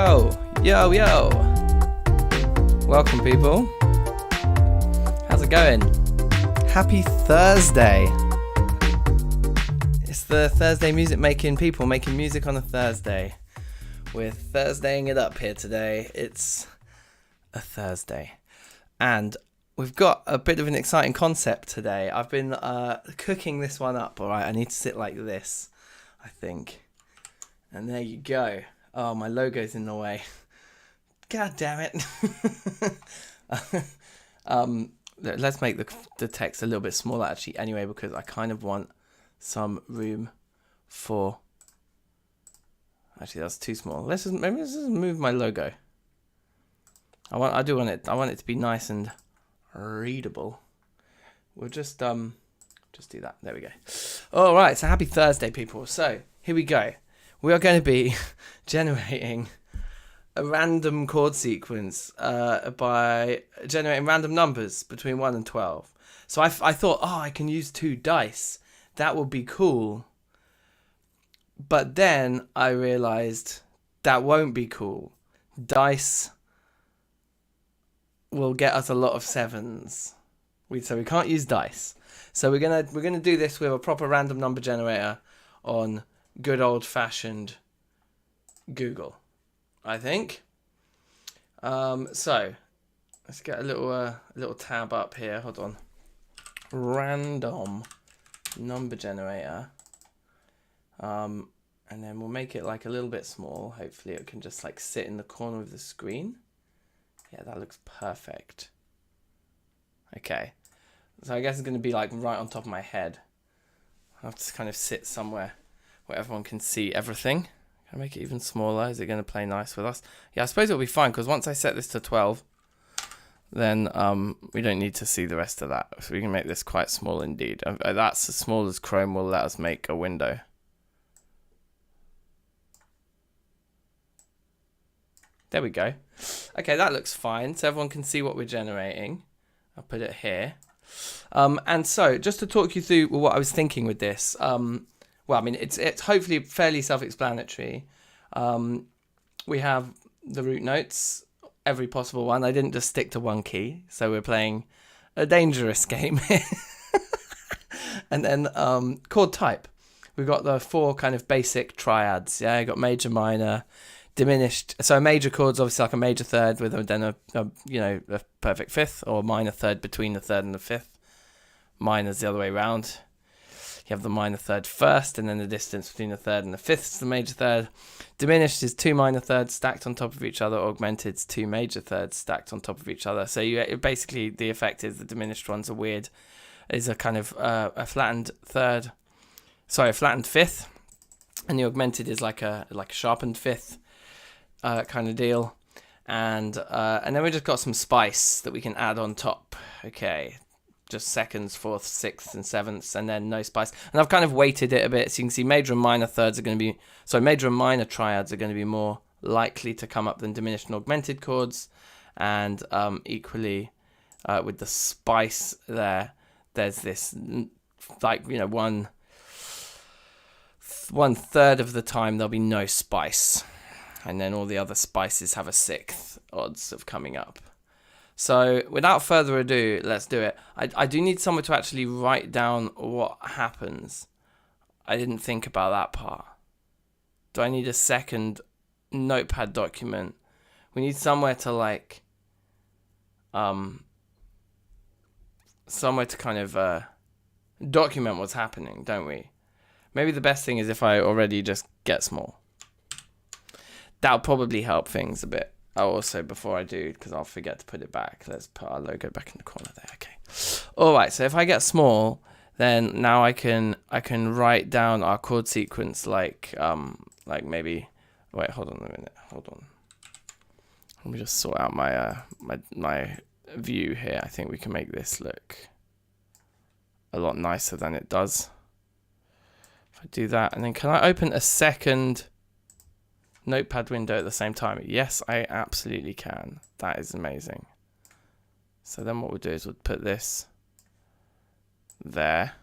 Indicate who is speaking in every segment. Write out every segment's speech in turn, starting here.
Speaker 1: Yo, yo, yo. Welcome, people. How's it going? Happy Thursday. It's the Thursday music making people making music on a Thursday. We're Thursdaying it up here today. It's a Thursday. And we've got a bit of an exciting concept today. I've been cooking this one up, alright? I need to sit like this, I think. And there you go. Oh, my logo's in the way. God damn it. Let's make the text a little bit smaller actually anyway, because I kind of want some room for... Actually, that's too small. Maybe let's just move my logo. I want it to be nice and readable. We'll just do that. There we go. All right, so happy Thursday, people. So here we go. We are going to be generating a random chord sequence by generating random numbers between 1 and 12. So I thought, I can use 2 dice. That would be cool. But then I realized that won't be cool. Dice will get us a lot of 7s. So we can't use dice. So we're gonna do this with a proper random number generator on good old-fashioned Google, I think. So let's get a little tab up here. Hold on. Random number generator. And then we'll make it like a little bit small. Hopefully it can just like sit in the corner of the screen. Yeah, that looks perfect. Okay. So I guess it's going to be like right on top of my head. I'll have to kind of sit somewhere where everyone can see everything. Can I make it even smaller? Is it going to play nice with us? Yeah, I suppose it'll be fine, because once I set this to 12, then we don't need to see the rest of that. So we can make this quite small indeed. That's as small as Chrome will let us make a window. There we go. Okay, that looks fine. So everyone can see what we're generating. I'll put it here. And so, just to talk you through what I was thinking with this. Well, I mean, it's hopefully fairly self-explanatory. We have the root notes, every possible one. I didn't just stick to one key, so we're playing a dangerous game here. And then chord type. We've got the 4 kind of basic triads. Yeah, you got major, minor, diminished. So a major chord's obviously like a major third with then a perfect fifth, or minor third between the third and the fifth. Minor's the other way around. You have the minor third first, and then the distance between the third and the fifth is the major third. Diminished is 2 minor thirds stacked on top of each other. Augmented is 2 major thirds stacked on top of each other. So you basically, the effect is the diminished ones are weird. Is a kind of a flattened fifth, and the augmented is like a sharpened fifth kind of deal. And then we just got some spice that we can add on top. Okay. Just seconds, fourths, sixths, and sevenths, and then no spice. And I've kind of weighted it a bit, so you can see major and minor thirds are going to be... major and minor triads are going to be more likely to come up than diminished and augmented chords. And equally, with the spice there's this, one third of the time there'll be no spice. And then all the other spices have a 6th odds of coming up. So without further ado, let's do it. I do need someone to actually write down what happens. I didn't think about that part. Do I need a second notepad document? We need somewhere to somewhere to kind of document what's happening, don't we? Maybe the best thing is if I already just get small. That'll probably help things a bit. Also, before I do, because I'll forget to put it back, let's put our logo back in the corner there. Okay. All right. So if I get small, then now I can write down our chord sequence like maybe. Wait, hold on a minute. Hold on. Let me just sort out my my view here. I think we can make this look a lot nicer than it does. If I do that, and then can I open a second notepad window at the same time? Yes, I absolutely can. That is amazing. So then what we'll do is we'll put this there,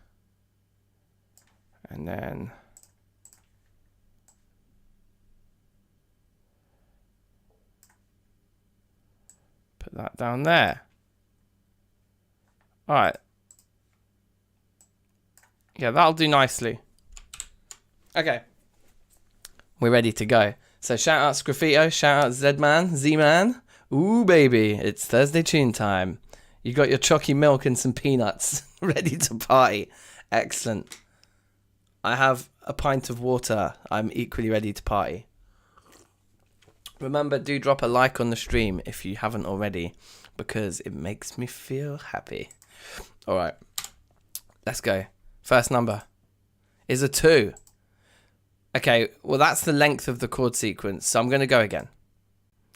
Speaker 1: and then that down there. All right. Yeah, that'll do nicely. Okay. We're ready to go. So shout out Sgraffito, shout out Z-Man, Z-Man. Ooh, baby, it's Thursday tune time. You got your chalky milk and some peanuts ready to party. Excellent. I have a pint of water. I'm equally ready to party. Remember, do drop a like on the stream if you haven't already, because it makes me feel happy. All right, let's go. First number is a 2. Okay, well, that's the length of the chord sequence, so I'm going to go again.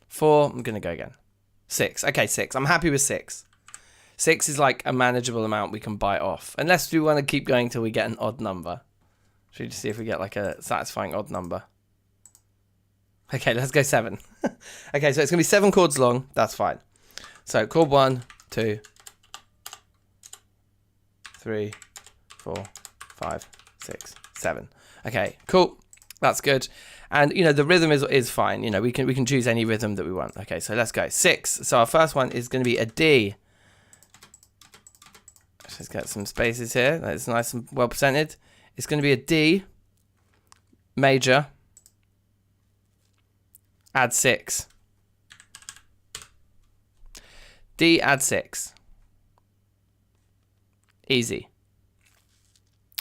Speaker 1: 4, I'm going to go again. 6, okay, 6. I'm happy with 6. 6 is like a manageable amount we can bite off, unless we want to keep going till we get an odd number. Should we just see if we get like a satisfying odd number? Okay, let's go 7. Okay, so it's going to be 7 chords long. That's fine. So chord 1, 2, 3, 4, 5, 6, 7. Okay, cool. That's good. And you know, the rhythm is fine. You know, we can choose any rhythm that we want. Okay, so let's go. 6. So our first one is going to be a D. Let's just get some spaces here. That's nice and well presented. It's going to be a D major. Add 6. D add 6. Easy.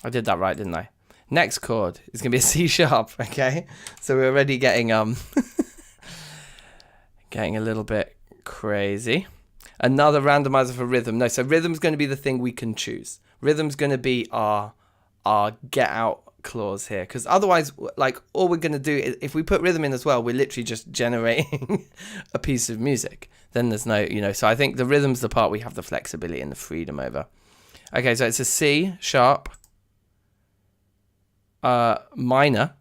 Speaker 1: I did that right, didn't I? Next chord is going to be a C sharp, okay? So we're already getting getting a little bit crazy. Another randomizer for rhythm. No, so rhythm's going to be the thing we can choose. Rhythm's going to be our get out clause here, because otherwise, like, all we're going to do is, if we put rhythm in as well, we're literally just generating a piece of music. Then there's no, you know, so I think the rhythm's the part we have the flexibility and the freedom over. Okay, so it's a C sharp minor,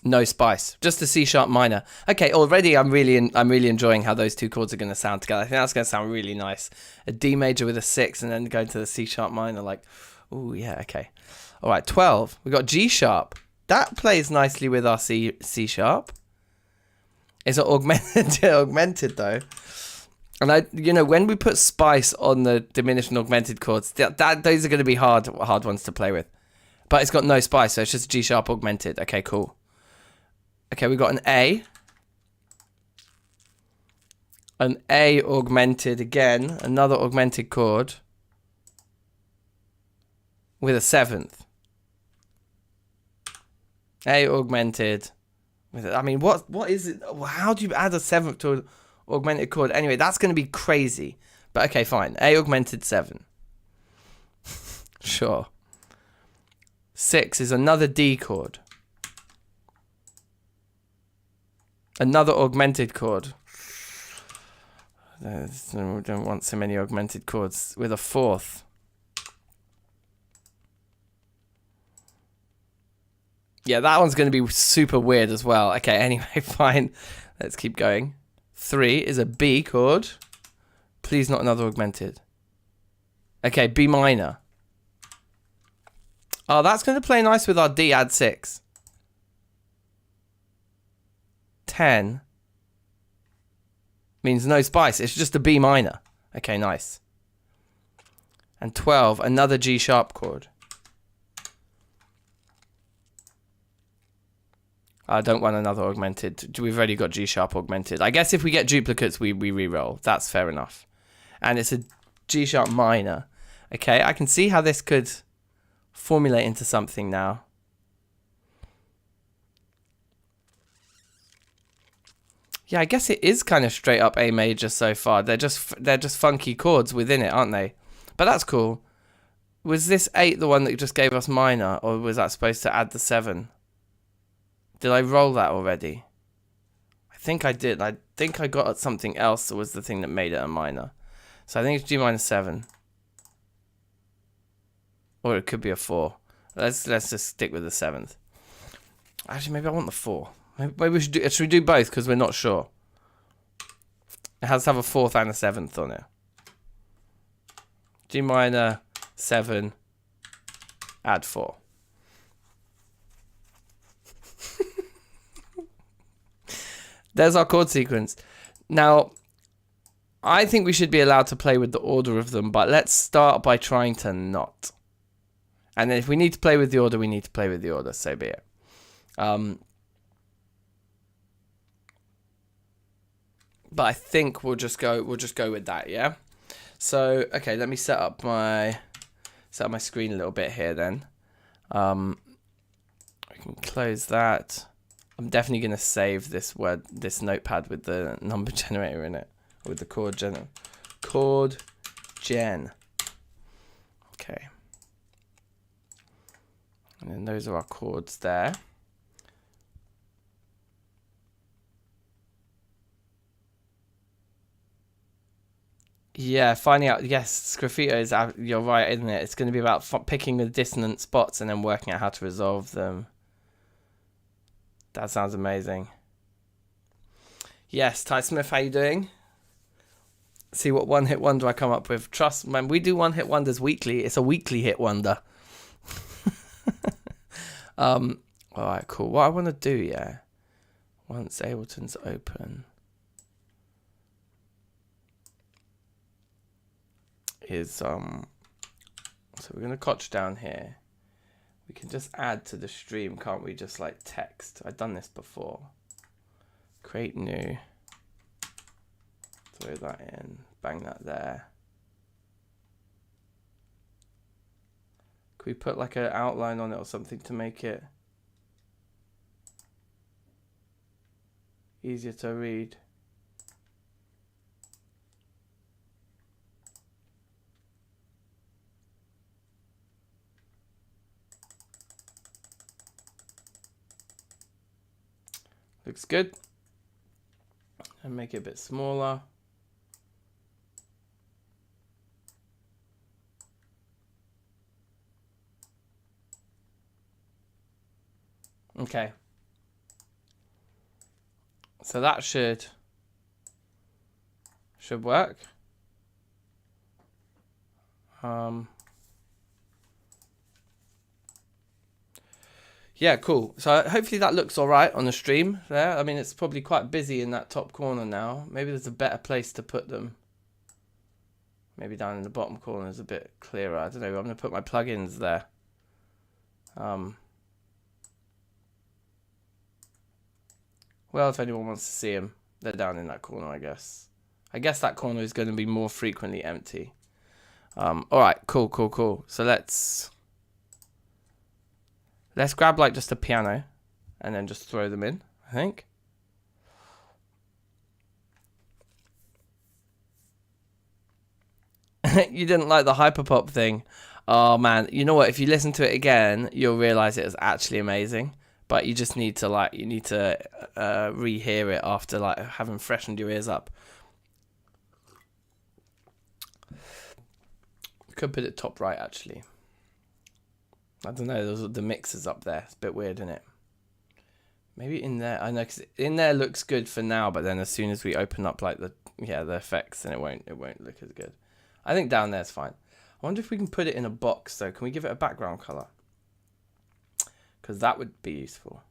Speaker 1: no spice, just a C sharp minor. Okay, already I'm really enjoying how those two chords are going to sound together. I think that's going to sound really nice. A D major with a 6 and then going to the C sharp minor, like, oh yeah, okay. All right, 12. We got G sharp. That plays nicely with our C sharp. It's augmented though. And you know, when we put spice on the diminished and augmented chords, those are going to be hard ones to play with. But it's got no spice, so it's just G sharp augmented. Okay, cool. Okay, we got an A. An A augmented again, another augmented chord with a 7th. A augmented with I mean, what is it? How do you add a 7th to an augmented chord? Anyway, that's going to be crazy. But okay, fine. A augmented 7. Sure. 6 is another D chord. Another augmented chord. We don't want so many augmented chords with a 4th. Yeah, that one's going to be super weird as well. Okay, anyway, fine. Let's keep going. 3 is a B chord. Please not another augmented. Okay, B minor. Oh, that's going to play nice with our D add 6. 10 means no spice. It's just a B minor. Okay, nice. And 12, another G sharp chord. I don't want another augmented. We've already got G sharp augmented. I guess if we get duplicates, we re-roll. That's fair enough. And it's a G sharp minor. Okay, I can see how this could formulate into something now. Yeah, I guess it is kind of straight up A major so far. They're just funky chords within it, aren't they? But that's cool. Was this 8 the one that just gave us minor, or was that supposed to add the 7? Did I roll that already? I think I did. I think I got something else that was the thing that made it a minor. So I think it's G minor 7. Or it could be a 4. Let's just stick with the 7th. Actually, maybe I want the 4. Maybe we should we do both, because we're not sure. It has to have a 4th and a 7th on it. G minor 7, add 4. There's our chord sequence. Now, I think we should be allowed to play with the order of them, but let's start by trying to not. And then if we need to play with the order, we need to play with the order, so be it. But I think we'll just go with that, yeah? So, okay, let me set up my screen a little bit here then. I can close that. I'm definitely going to save this notepad with the number generator in it, with the chord gen. Okay. And then those are our chords there. Yeah, finding out. Yes, Sgraffito is. You're right, isn't it? It's going to be about picking the dissonant spots and then working out how to resolve them. That sounds amazing. Yes, Ty Smith, how you doing? See what one-hit wonder I come up with. Trust, man, we do one-hit wonders weekly. It's a weekly hit wonder. All right, cool. What I want to do, yeah, once Ableton's open, is so we're gonna cotch down here. We can just add to the stream, can't we? Just like text. I've done this before. Create new. Throw that in. Bang that there. Could we put like an outline on it or something to make it easier to read? Looks good. And make it a bit smaller. Okay. So that should work. Yeah, cool. So hopefully that looks all right on the stream there. I mean, it's probably quite busy in that top corner now. Maybe there's a better place to put them. Maybe down in the bottom corner is a bit clearer. I don't know. I'm going to put my plugins there. Well, if anyone wants to see them, they're down in that corner, I guess. I guess that corner is going to be more frequently empty. All right, cool. So let's grab like just a piano and then just throw them in, I think. You didn't like the hyperpop thing. Oh man, you know what? If you listen to it again, you'll realize it is actually amazing. But you just need to rehear it after like having freshened your ears up. Could put it top right actually. I don't know, the mixers up there. It's a bit weird, isn't it? Maybe in there, I know, because in there looks good for now, but then as soon as we open up like the effects, then it won't look as good. I think down there's fine. I wonder if we can put it in a box though. Can we give it a background color? Because that would be useful.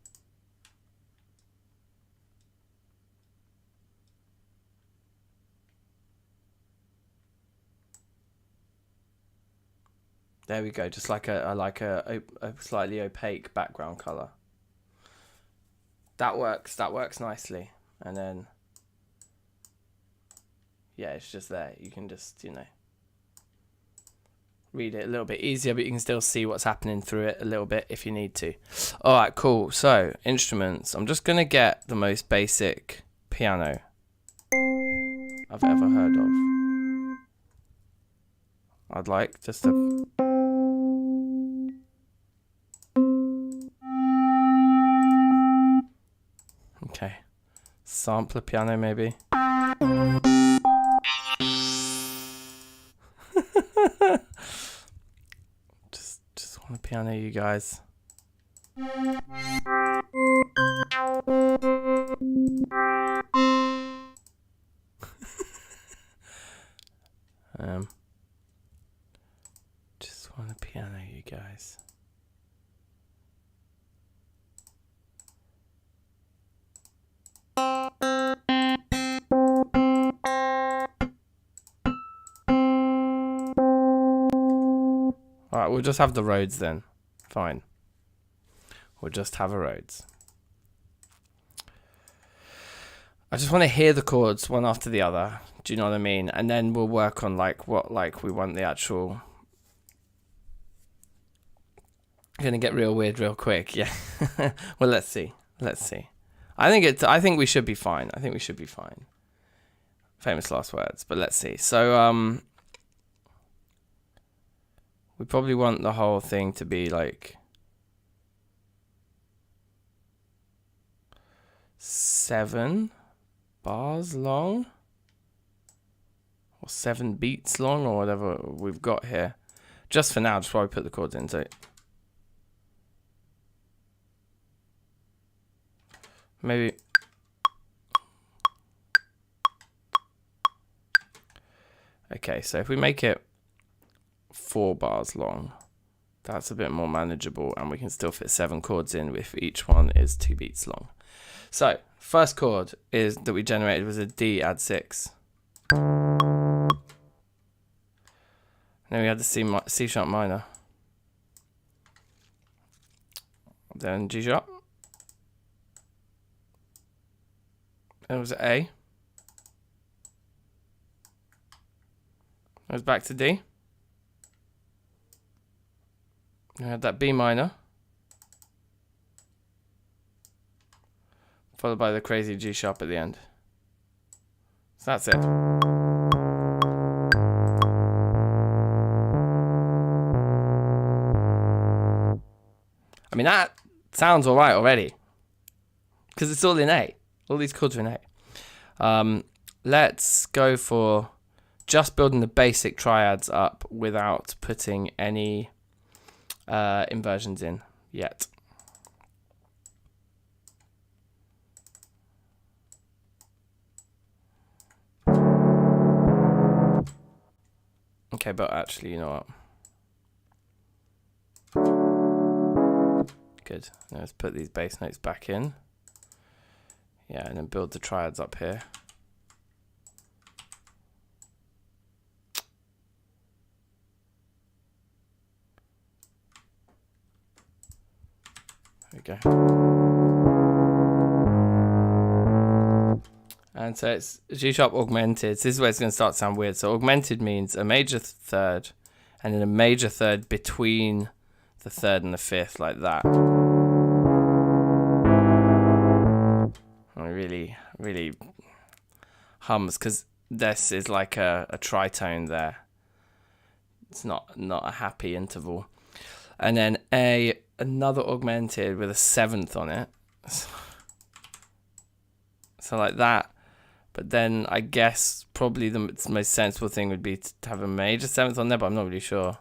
Speaker 1: There we go, just like a slightly opaque background color. That works nicely. And then, yeah, it's just there. You can just, read it a little bit easier, but you can still see what's happening through it a little bit if you need to. All right, cool. So instruments, I'm just going to get the most basic piano I've ever heard of. I'd like just to... Okay, sampler piano maybe. just want a piano, you guys. Just want a piano, you guys. Alright, we'll just have the roads then. Fine. We'll just have a roads. I just want to hear the chords one after the other. Do you know what I mean? And then we'll work on like what we want the actual. Gonna get real weird real quick. Yeah. Well, let's see. Let's see. I think we should be fine. I think we should be fine. Famous last words, but let's see. So we probably want the whole thing to be like 7 bars long or 7 beats long or whatever we've got here. Just for now, just while we put the chords in. So maybe okay, so if we make it 4 bars long, that's a bit more manageable, and we can still fit 7 chords in if each one is 2 beats long. So first chord is that we generated was a D add 6. Then we had the C sharp minor. Then G sharp. Then it was A. It was back to D. We had that B minor. Followed by the crazy G sharp at the end. So that's it. I mean, that sounds alright already. Because it's all in A. All these chords are in A. Let's go for just building the basic triads up without putting any inversions in yet. Okay, but actually, you know what? Good. Now let's put these bass notes back in. Yeah, and then build the triads up here. There we go. And so it's G sharp augmented. So this is where it's going to start to sound weird. So augmented means a major third and then a major third between the third and the fifth, like that. And it really, really hums because this is like a tritone there. It's not a happy interval. And then another augmented with a 7th on it. So like that. But then I guess probably the most sensible thing would be to have a major 7th on there, but I'm not really sure.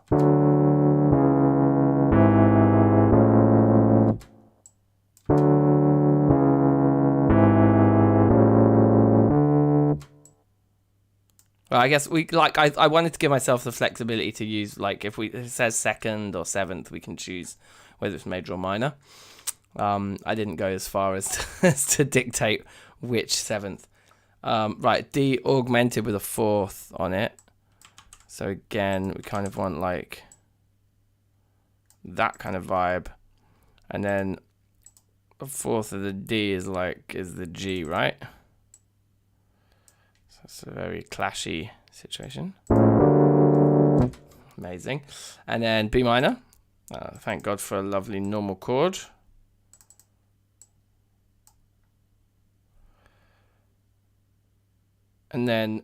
Speaker 1: Well, I guess I wanted to give myself the flexibility to use, like, if it says 2nd or 7th, we can choose whether it's major or minor. I didn't go as far as to dictate which 7th. Right, D augmented with a 4th on it. So again, we kind of want like that kind of vibe. And then the 4th of the D is the G, right? So it's a very clashy situation. Amazing. And then B minor. Thank God for a lovely normal chord. And then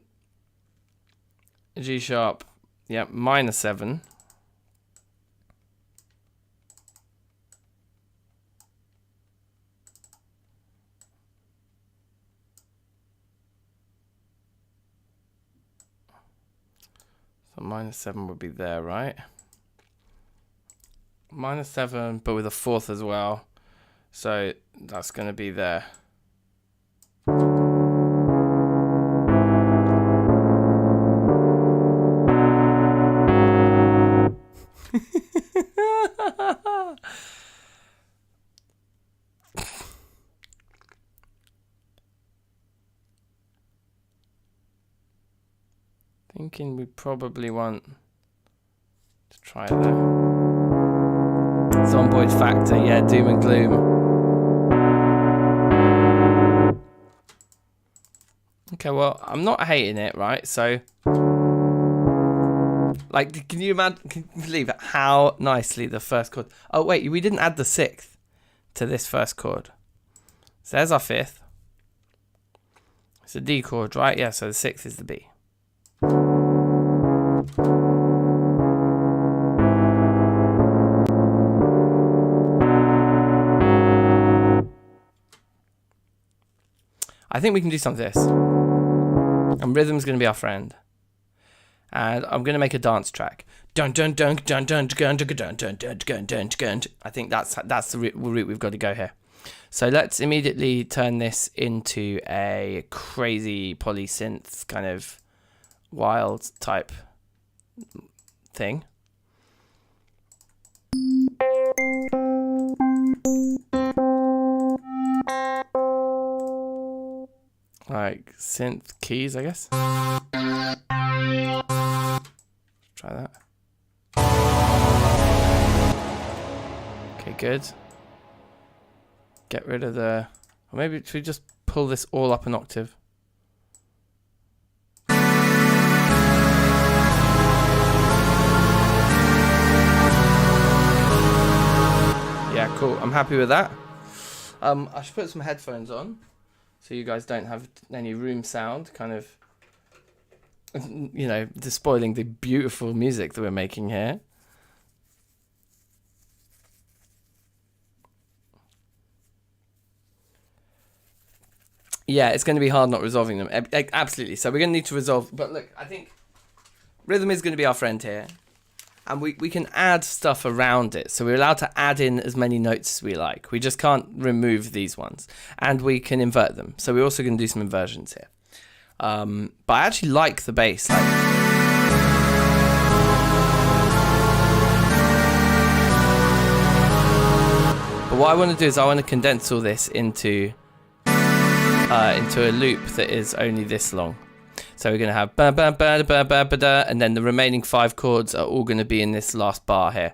Speaker 1: G sharp, yeah, minor 7. So minor 7 would be there, right? Minor 7, but with a 4th as well. So that's going to be there. Thinking we probably want to try Try it there. Zomboid factor, yeah, doom and gloom. Okay, well, I'm not hating it, right? So, like, can you believe how nicely the first chord... Oh, wait, we didn't add the 6th to this first chord. So there's our 5th. It's a D chord, right? Yeah, so the 6th is the B. I think we can do some of this. And rhythm's going to be our friend. And I'm going to make a dance track. Dun dun dun dun dun dun dun dun dun dun dun dun dun. I think that's the route we've got to go here. So let's immediately turn this into a crazy polysynth kind of wild type thing. Like synth keys, I guess. Try that. Okay, good. Get rid of the... Or maybe should we just pull this all up an octave? Yeah, cool. I'm happy with that. I should put some headphones on so you guys don't have any room sound kind of, you know, despoiling the beautiful music that we're making here. Yeah, it's going to be hard not resolving them. Absolutely. So we're going to need to resolve. But look, I think rhythm is going to be our friend here. And we can add stuff around it. So we're allowed to add in as many notes as we like. We just can't remove these ones. And we can invert them. So we're also going to do some inversions here. But I actually like the bass. Like, but what I want to do is I want to condense all this into a loop that is only this long. So we're going to have ba ba ba ba ba ba da, and then the remaining 5 chords are all going to be in this last bar here.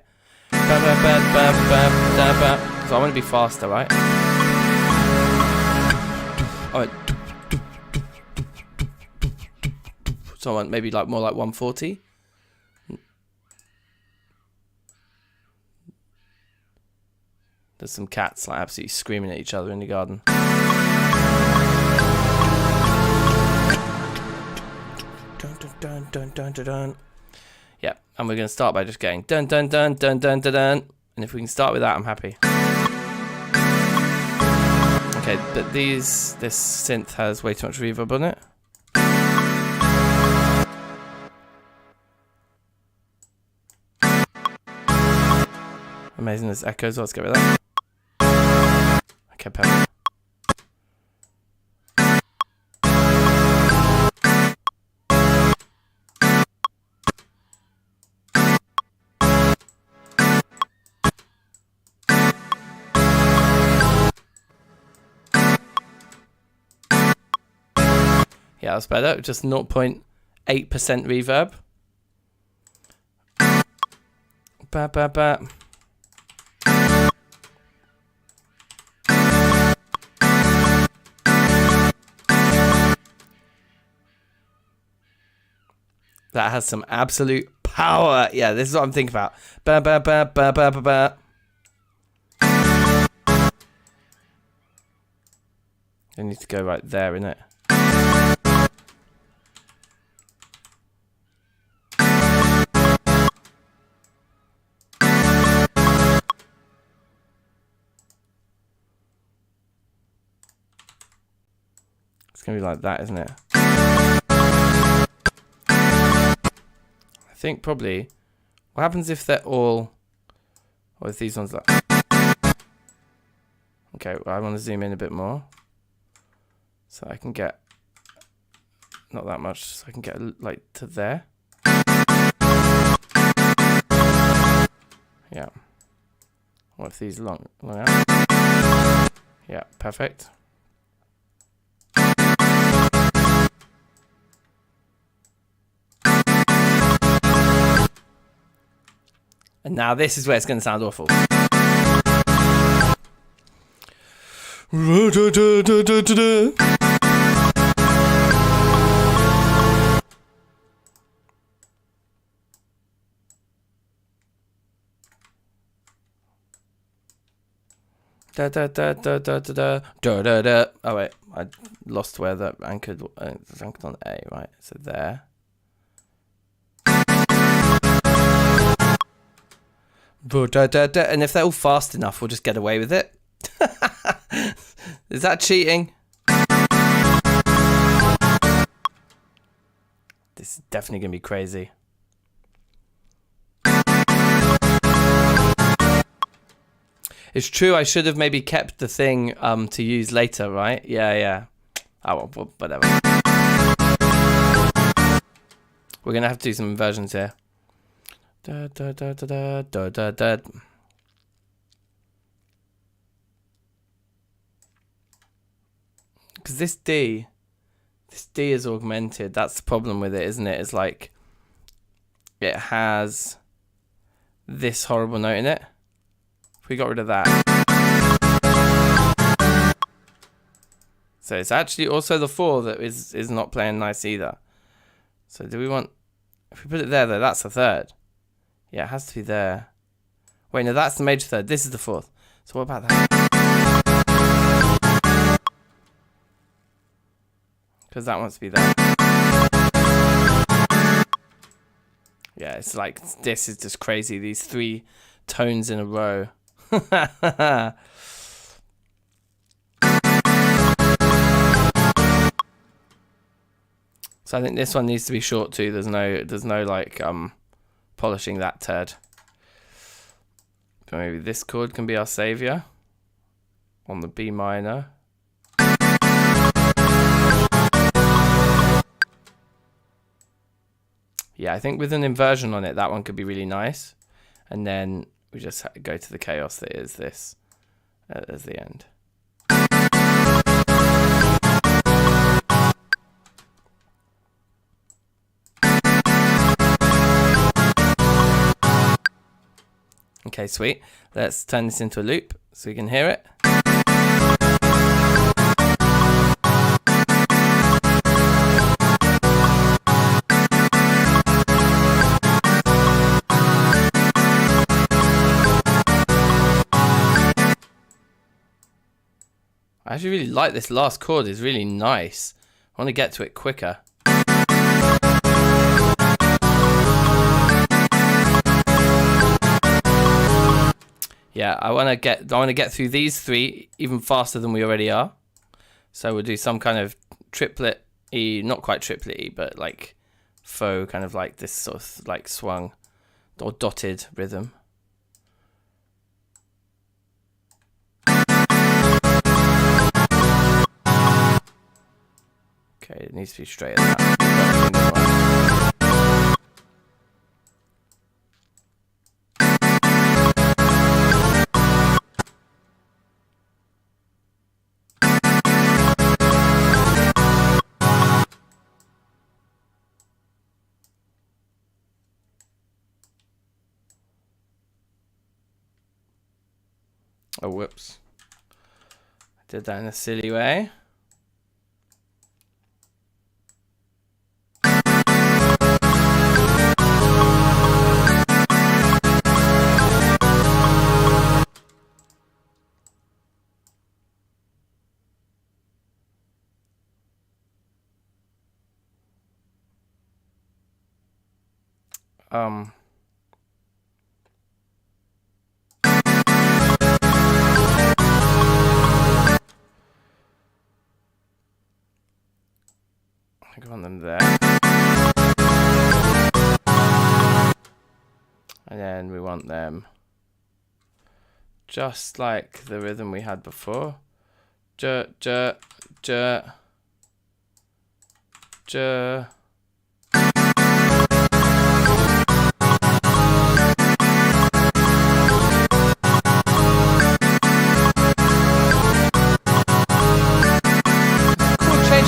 Speaker 1: Ba ba ba ba ba da ba. So I want to be faster, right? Alright. So I want maybe like more like 140. There's some cats like absolutely screaming at each other in the garden. Dun, dun, dun, dun, dun. Yeah, and we're going to start by just going dun dun dun dun dun dun dun. And if we can start with that, I'm happy. Okay, but this synth has way too much reverb on it. Amazing, there's echoes. Let's get rid of that. Okay, perfect. Yeah, that's better. Just 0.8% reverb. Ba ba ba. That has some absolute power. Yeah, this is what I'm thinking about. Ba ba ba ba ba ba ba. I need to go right there, innit? It's gonna be like that, isn't it? I think probably. What happens if they're all, or if these ones like? Okay, well, I want to zoom in a bit more, so I can get not that much, so I can get like to there. Yeah. What if these long out? Yeah, perfect. And now this is where it's going to sound awful. Da da da da da da da da da. Oh wait, I lost where that anchored. It's anchored on A, right? So there. Da da da. And if they're all fast enough, we'll just get away with it. Is that cheating? This is definitely gonna be crazy. It's true, I should have maybe kept the thing to use later, right? Yeah. Oh, well, whatever. We're going to have to do some inversions here. Da, da, da, da, da, da, da, da. Because this D is augmented. That's the problem with it, isn't it? It's like it has this horrible note in it. If we got rid of that. So it's actually also the 4 that is not playing nice either. So do we want, if we put it there though, that's the 3rd. Yeah, it has to be there. Wait, no, that's the major 3rd. This is the 4th. So what about that? Because that wants to be there. Yeah, it's like, this is just crazy. These 3 tones in a row. So I think this one needs to be short too. There's no like polishing that turd. But maybe this chord can be our savior on the B minor. Yeah, I think with an inversion on it, that one could be really nice. And then we just go to the chaos that is this as the end. Okay, sweet. Let's turn this into a loop so we can hear it. I actually really like this last chord. It's really nice. I want to get to it quicker. Yeah, I want to get through these 3 even faster than we already are. So we'll do some kind of triplet E, not quite triplet E, but like faux kind of like this sort of like swung or dotted rhythm. Okay, it needs to be straight at that. Oh, whoops. I did that in a silly way. I want them there. And then we want them just like the rhythm we had before. J, j, j, j.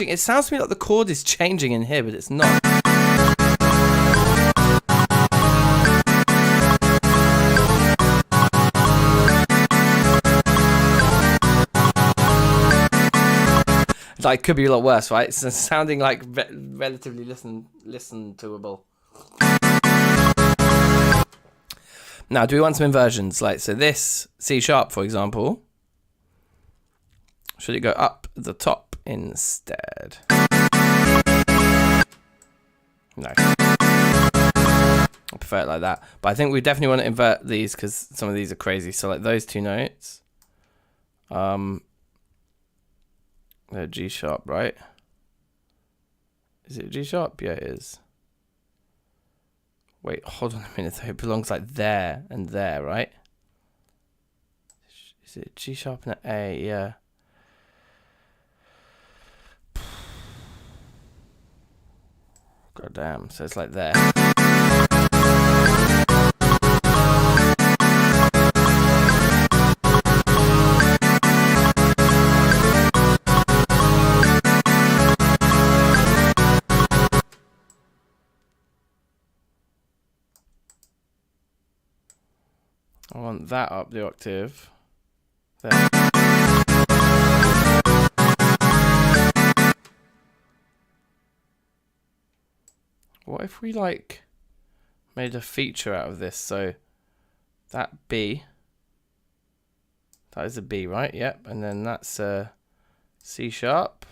Speaker 1: It sounds to me like the chord is changing in here, but it's not. like could be a lot worse, right? It's sounding like relatively listen-toable. Now, do we want some inversions? Like, so this C sharp, for example, should it go up the top instead? No. I prefer it like that. But I think we definitely want to invert these because some of these are crazy. So like those two notes, they're G sharp, right? Is it G sharp? Yeah, it is. Wait, hold on a minute though. It belongs like there and there, right? Is it G sharp and an A? Yeah. God damn. So it's like there. I want that up the octave. There. What if we like made a feature out of this? So that B, that is a B, right? Yep. And then that's a C sharp.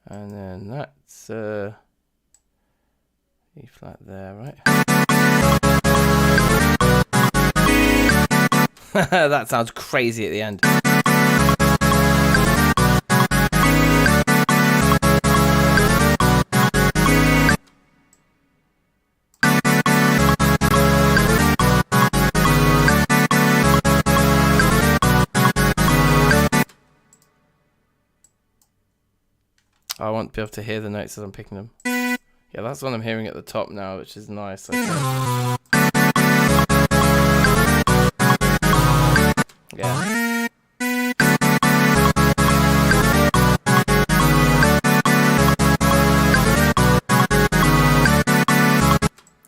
Speaker 1: And then that's E flat there, right? That sounds crazy at the end. I want to be able to hear the notes as I'm picking them. Yeah, that's what I'm hearing at the top now, which is nice. Yeah.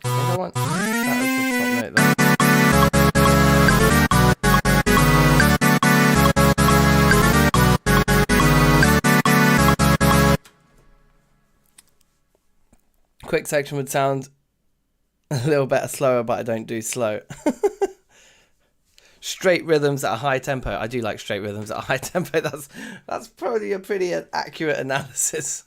Speaker 1: I want that as the top note there. Quick section would sound a little better slower, but I don't do slow. Straight rhythms at a high tempo. I do like straight rhythms at a high tempo. That's probably a pretty accurate analysis.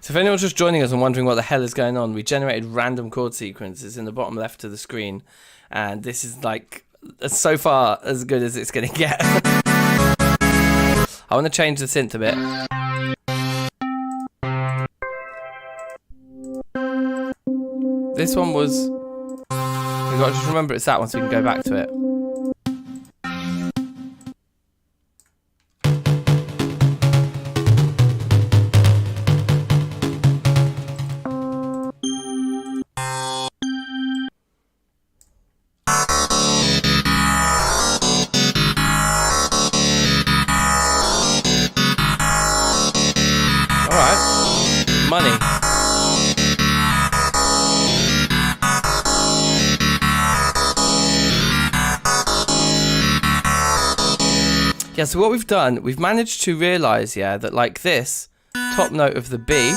Speaker 1: So if anyone's just joining us and wondering what the hell is going on, we generated random chord sequences in the bottom left of the screen, and this is like so far as good as it's going to get. I want to change the synth a bit. This one was, we've got to just remember it's that one so we can go back to it. Money. Yeah, so what we've done, we've managed to realize, yeah, that like this top note of the B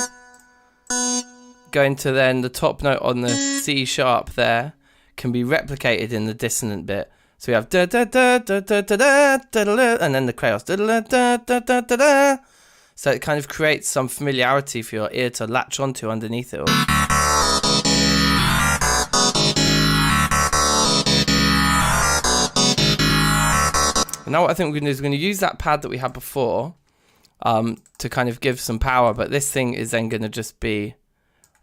Speaker 1: going to then the top note on the C sharp there can be replicated in the dissonant bit. So we have da da da da da da da da da, and then the chaos da da da da da da da. So it kind of creates some familiarity for your ear to latch onto underneath it all. And now what I think we're going to do is we're going to use that pad that we had before to kind of give some power, but this thing is then going to just be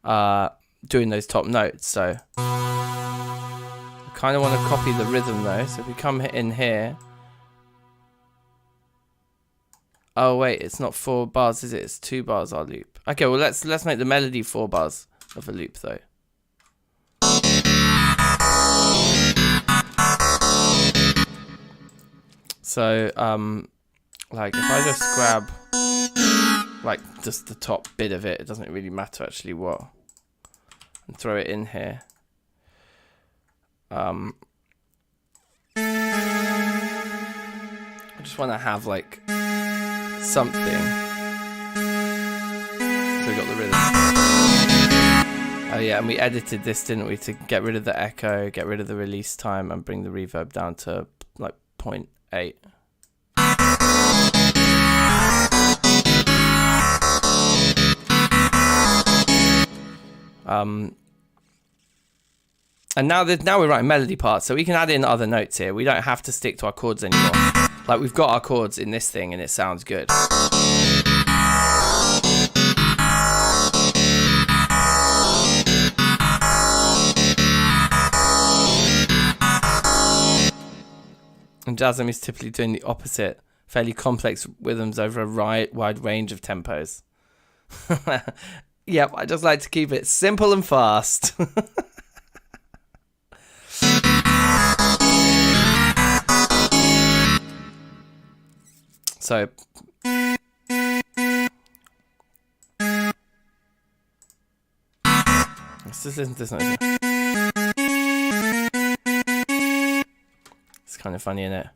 Speaker 1: doing those top notes. So I kind of want to copy the rhythm though. So if we come in here, oh wait, it's not 4 bars, is it? It's 2 bars our loop. Okay, well let's make the melody 4 bars of a loop though. So like if I just grab like just the top bit of it, it doesn't really matter actually what, and throw it in here. I just want to have like something. So we got the rhythm. Oh yeah, and we edited this, didn't we, to get rid of the echo, get rid of the release time, and bring the reverb down to like 0.8. And now we're writing melody parts, so we can add in other notes here. We don't have to stick to our chords anymore. Like we've got our chords in this thing and it sounds good. And Jasmine is typically doing the opposite, fairly complex rhythms over a wide range of tempos. Yep, I just like to keep it simple and fast. So let's just listen to this note. It's kind of funny, isn't it?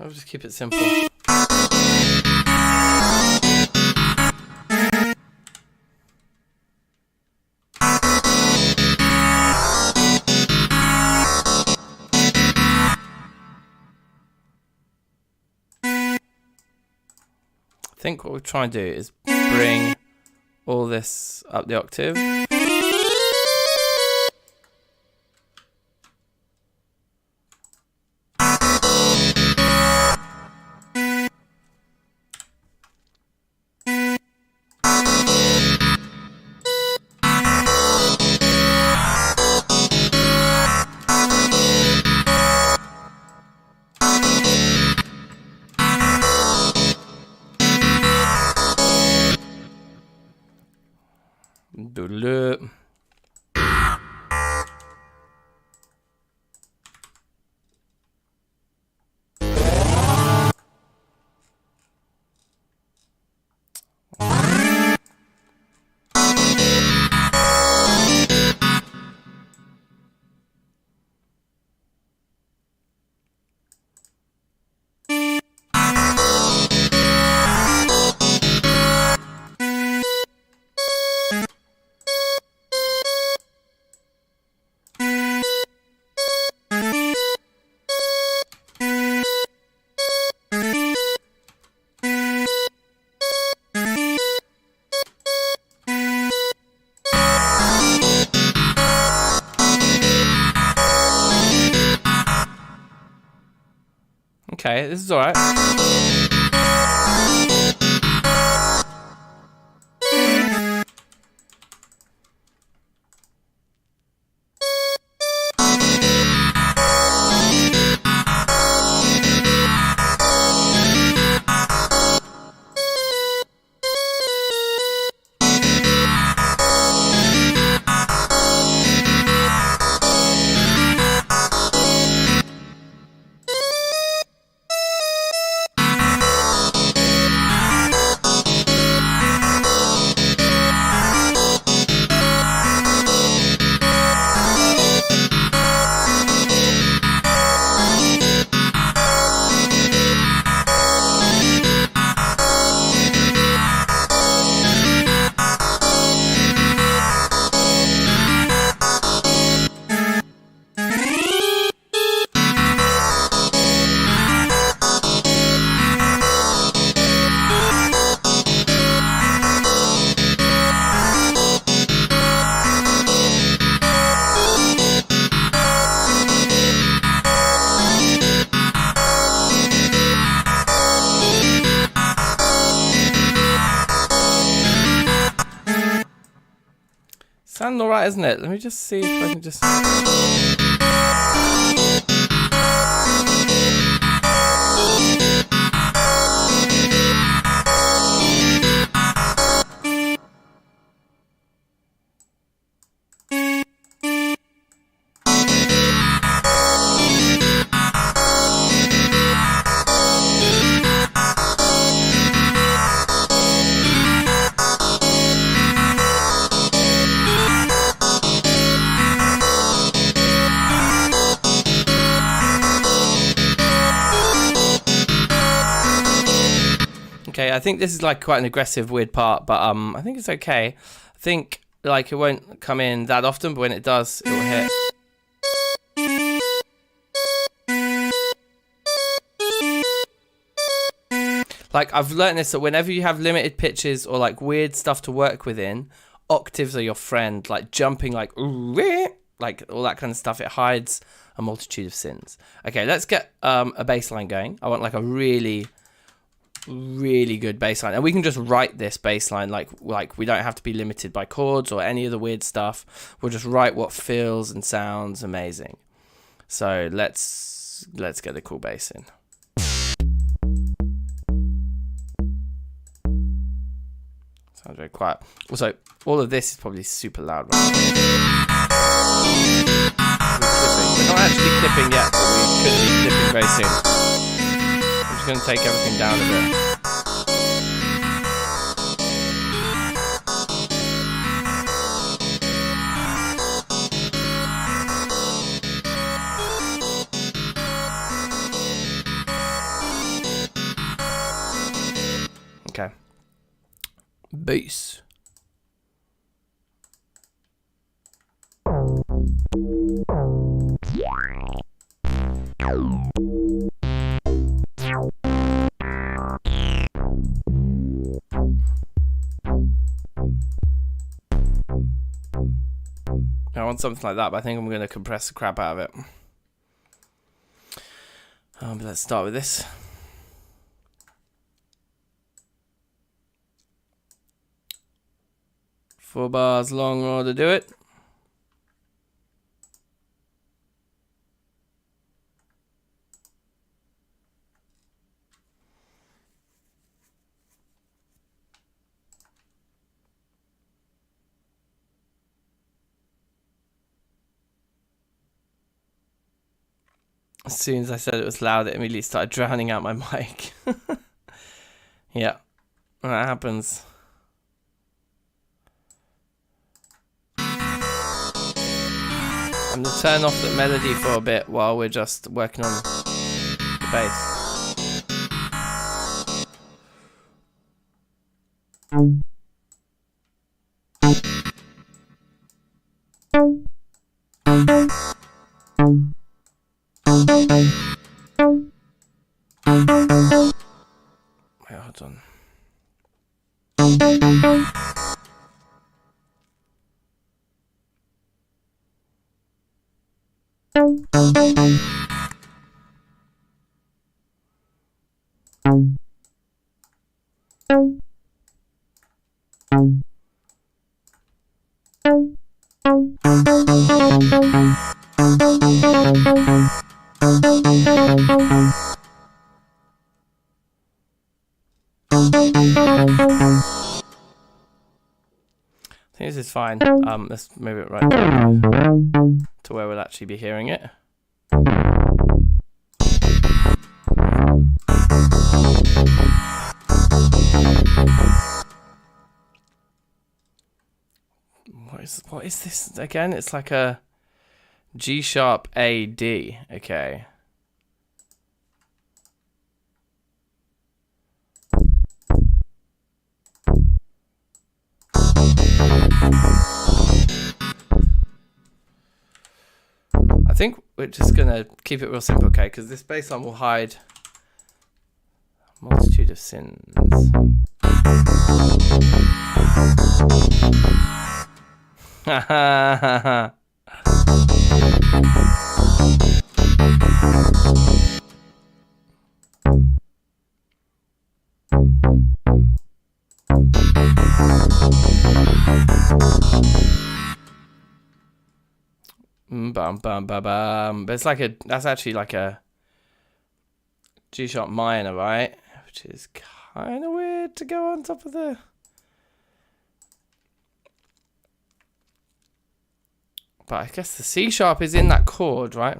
Speaker 1: I'll just keep it simple. I think what we'll try and do is bring all this up the octave. Doodle. Okay, this is alright. Sounding alright, isn't it? Let me just see if I can just... Okay, I think this is like quite an aggressive, weird part, but I think it's okay. I think like it won't come in that often, but when it does, it will hit. Like I've learned this, that whenever you have limited pitches or like weird stuff to work within, octaves are your friend. Like jumping, like all that kind of stuff. It hides a multitude of sins. Okay, let's get a bass line going. I want like a really good bass line, and we can just write this bass line like we don't have to be limited by chords or any of the weird stuff. We'll just write what feels and sounds amazing. So let's get the cool bass in. Sounds very quiet. Also, all of this is probably super loud right now. We're not actually clipping yet, but we could be clipping very soon. I'm just going to take everything down a bit. Okay. Bass. I want something like that, but I think I'm going to compress the crap out of it. But let's start with this. Four bars long in order to do it. As soon as I said it was loud, it immediately started drowning out my mic. Yeah, that happens. I'm going to turn off the melody for a bit while we're just working on the bass. Wait, hold on. I think this is fine. Let's move it right to where we'll actually be hearing it. What is this again? It's like a G sharp A D. Okay. I think we're just gonna keep it real simple, okay? Because this bass line will hide a multitude of sins. Ha ha ha ha. Bum bum bum bum. But it's like that's actually like a G sharp minor, right? Which is kind of weird to go on top of the. But I guess the C sharp is in that chord, right?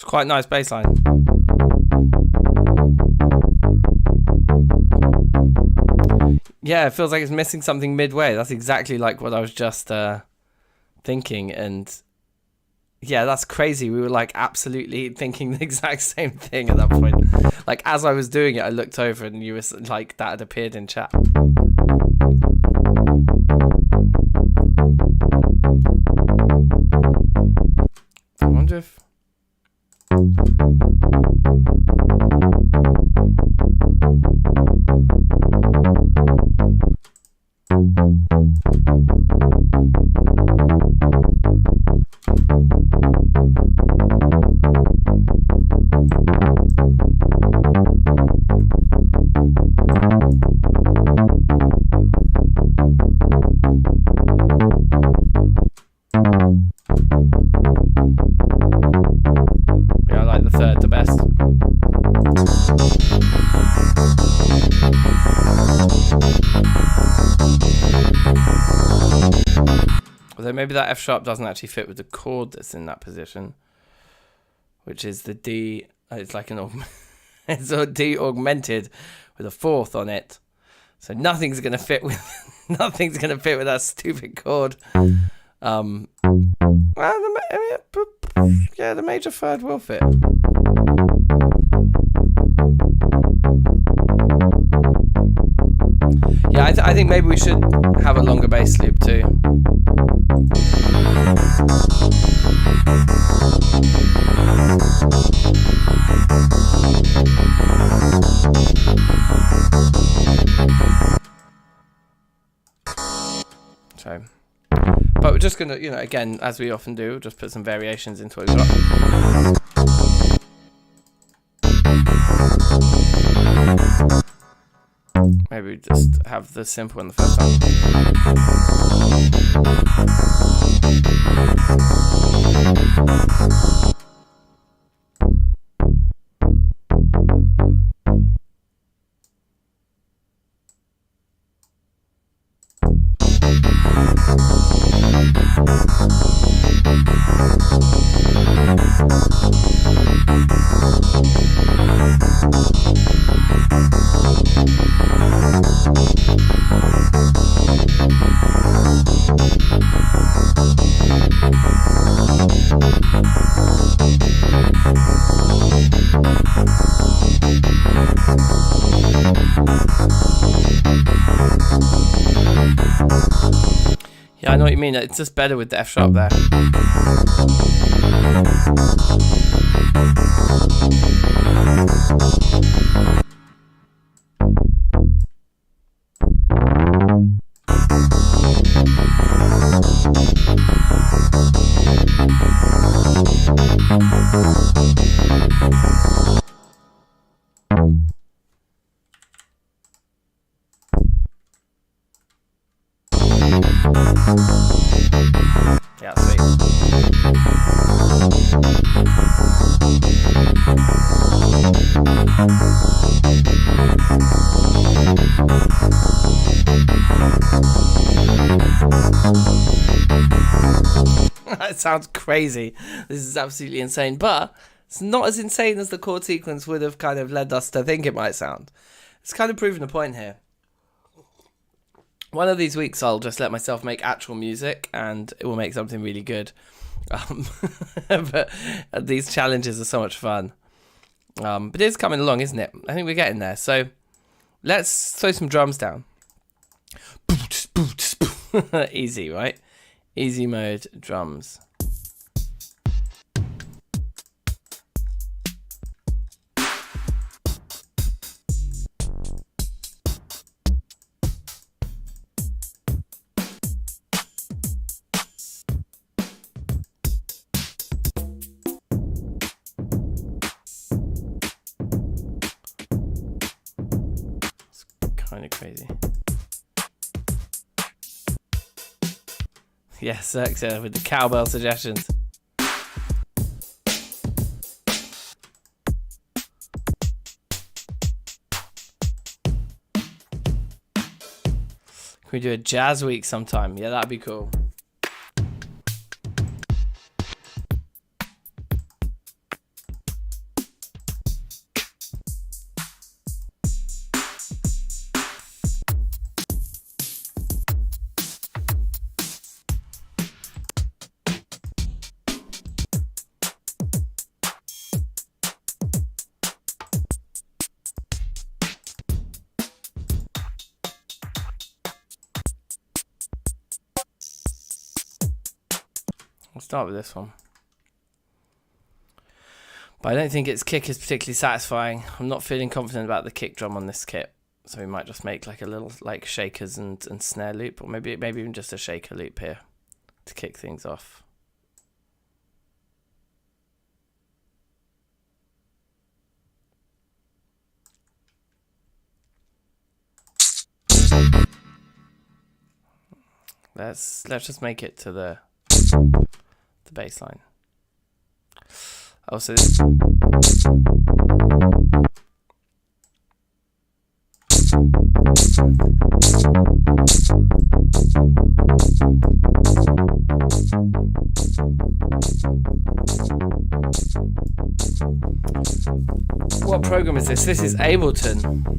Speaker 1: Quite nice bass line. Yeah, it feels like it's missing something midway. That's exactly like what I was just thinking. And yeah, that's crazy. We were like absolutely thinking the exact same thing at that point. Like as I was doing it, I looked over and you were like, that had appeared in chat. I wonder if... Yeah, I like the third the best. Although maybe that F sharp doesn't actually fit with the chord that's in that position, which is the D. It's like it's a D augmented with a fourth on it, so nothing's gonna fit with that stupid chord. Well, the major third will fit. Yeah, I think maybe we should have a longer bass loop too. So, but we're just gonna, again, as we often do, just put some variations into what we've got. Maybe just have the simple in the first time. Yeah, I know what you mean. It's just better with the F sharp there. Yeah, sweet. That sounds crazy. This is absolutely insane, but it's not as insane as the chord sequence would have kind of led us to think it might sound. It's kind of proving a point here. One of these weeks I'll just let myself make actual music and it will make something really good. But these challenges are so much fun. But it's coming along, isn't it? I think we're getting there. So let's throw some drums down. Easy, right? Easy mode drums. Kind of crazy. Yes, with the cowbell suggestions. Can we do a jazz week sometime? Yeah, that'd be cool. I'll start with this one. But I don't think its kick is particularly satisfying. I'm not feeling confident about the kick drum on this kit. So we might just make like a little like shakers and snare loop, or maybe even just a shaker loop here to kick things off. Let's just make it to the bass line. Oh, so this what program is this? This is Ableton.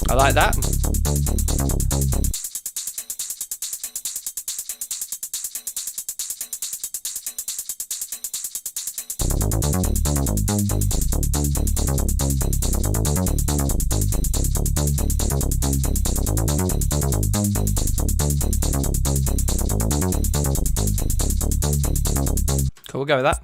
Speaker 1: I like that. we'll go with that.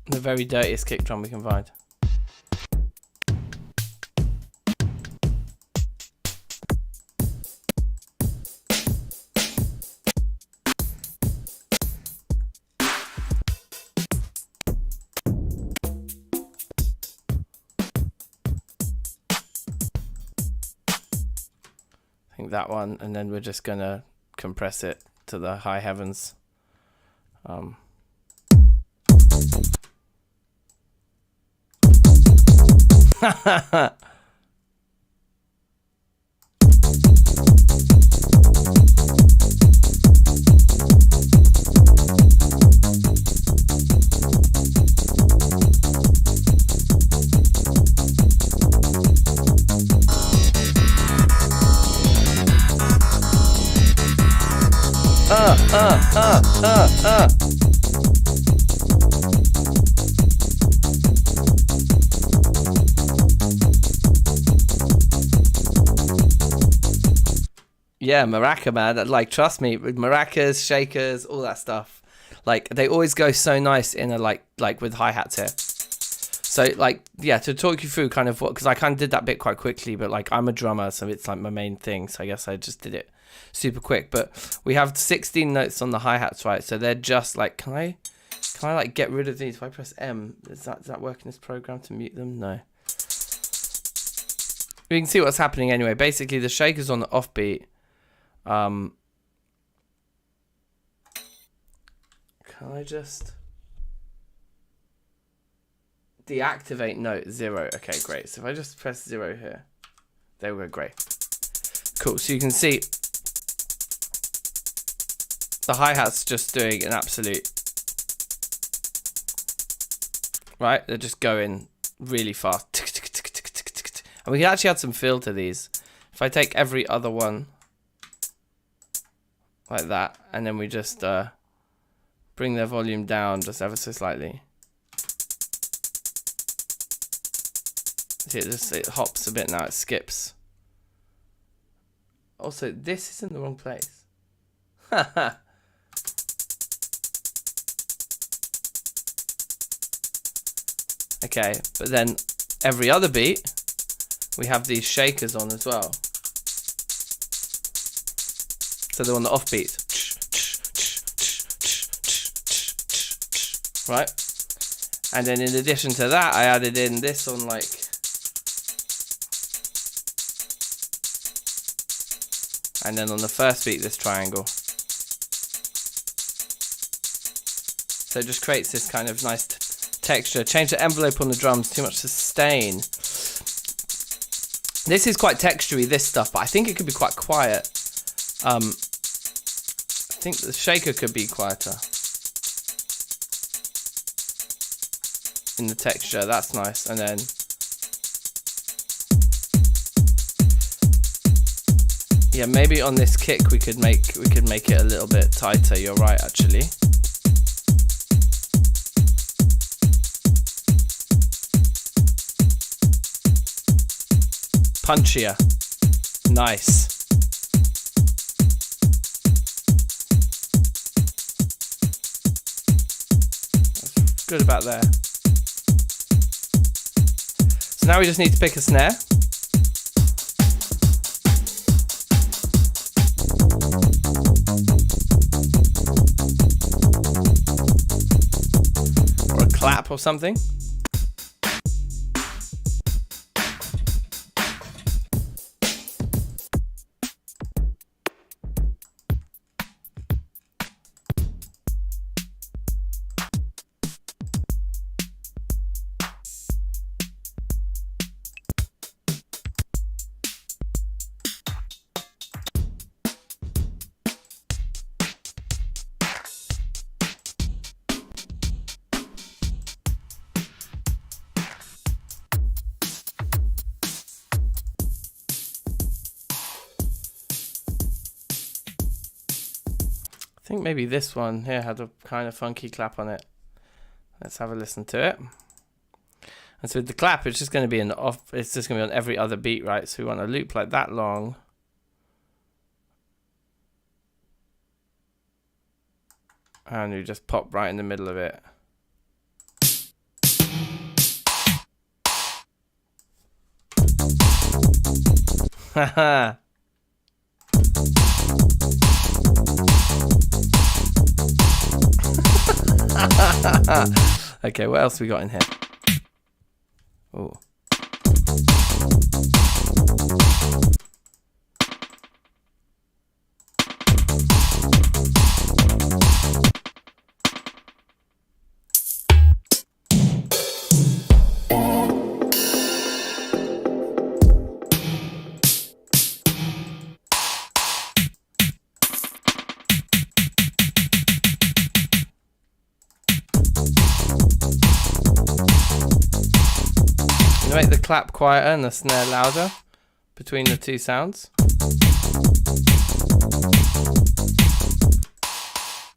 Speaker 1: The very dirtiest kick drum we can find. I think that one, and then we're just gonna compress it to the high heavens. Yeah, maraca, man. Like, trust me, with maracas, shakers, all that stuff, like, they always go so nice in a like with hi-hats here. So, like, yeah, to talk you through kind of what, because I kind of did that bit quite quickly, but like, I'm a drummer, so it's like my main thing. So I guess I just did it super quick. But we have 16 notes on the hi-hats, right? So they're just like, can I like get rid of these? If I press M, does that work in this program to mute them? No. We can see what's happening anyway. Basically, the shaker's on the offbeat. Can I just deactivate note 0? Okay, great. So if I just press 0 here, there we go, great. Cool, so you can see the hi-hat's just doing an absolute, right? They're just going really fast. And we can actually add some feel to these. If I take every other one like that, and then we just bring their volume down just ever so slightly. See, it hops a bit now, it skips. Also, this is in the wrong place. Okay, but then every other beat, we have these shakers on as well. So they're on the offbeat. Right? And then in addition to that, I added in this on like, and then on the first beat, this triangle. So it just creates this kind of nice texture. Change the envelope on the drums, too much sustain. This is quite textury, this stuff, but I think it could be quite quiet. I think the shaker could be quieter in the texture. That's nice. And then yeah, maybe on this kick we could make it a little bit tighter. You're right, actually. Punchier. Nice. Good about there. So now we just need to pick a snare. Or a clap or something. I think maybe this one here had a kind of funky clap on it. Let's have a listen to it. And so with the clap, it's just going to be it's just going to be on every other beat, right? So we want a loop like that long. And we just pop right in the middle of it. Haha. Okay, what else we got in here? Oh. Make the clap quieter and the snare louder between the two sounds.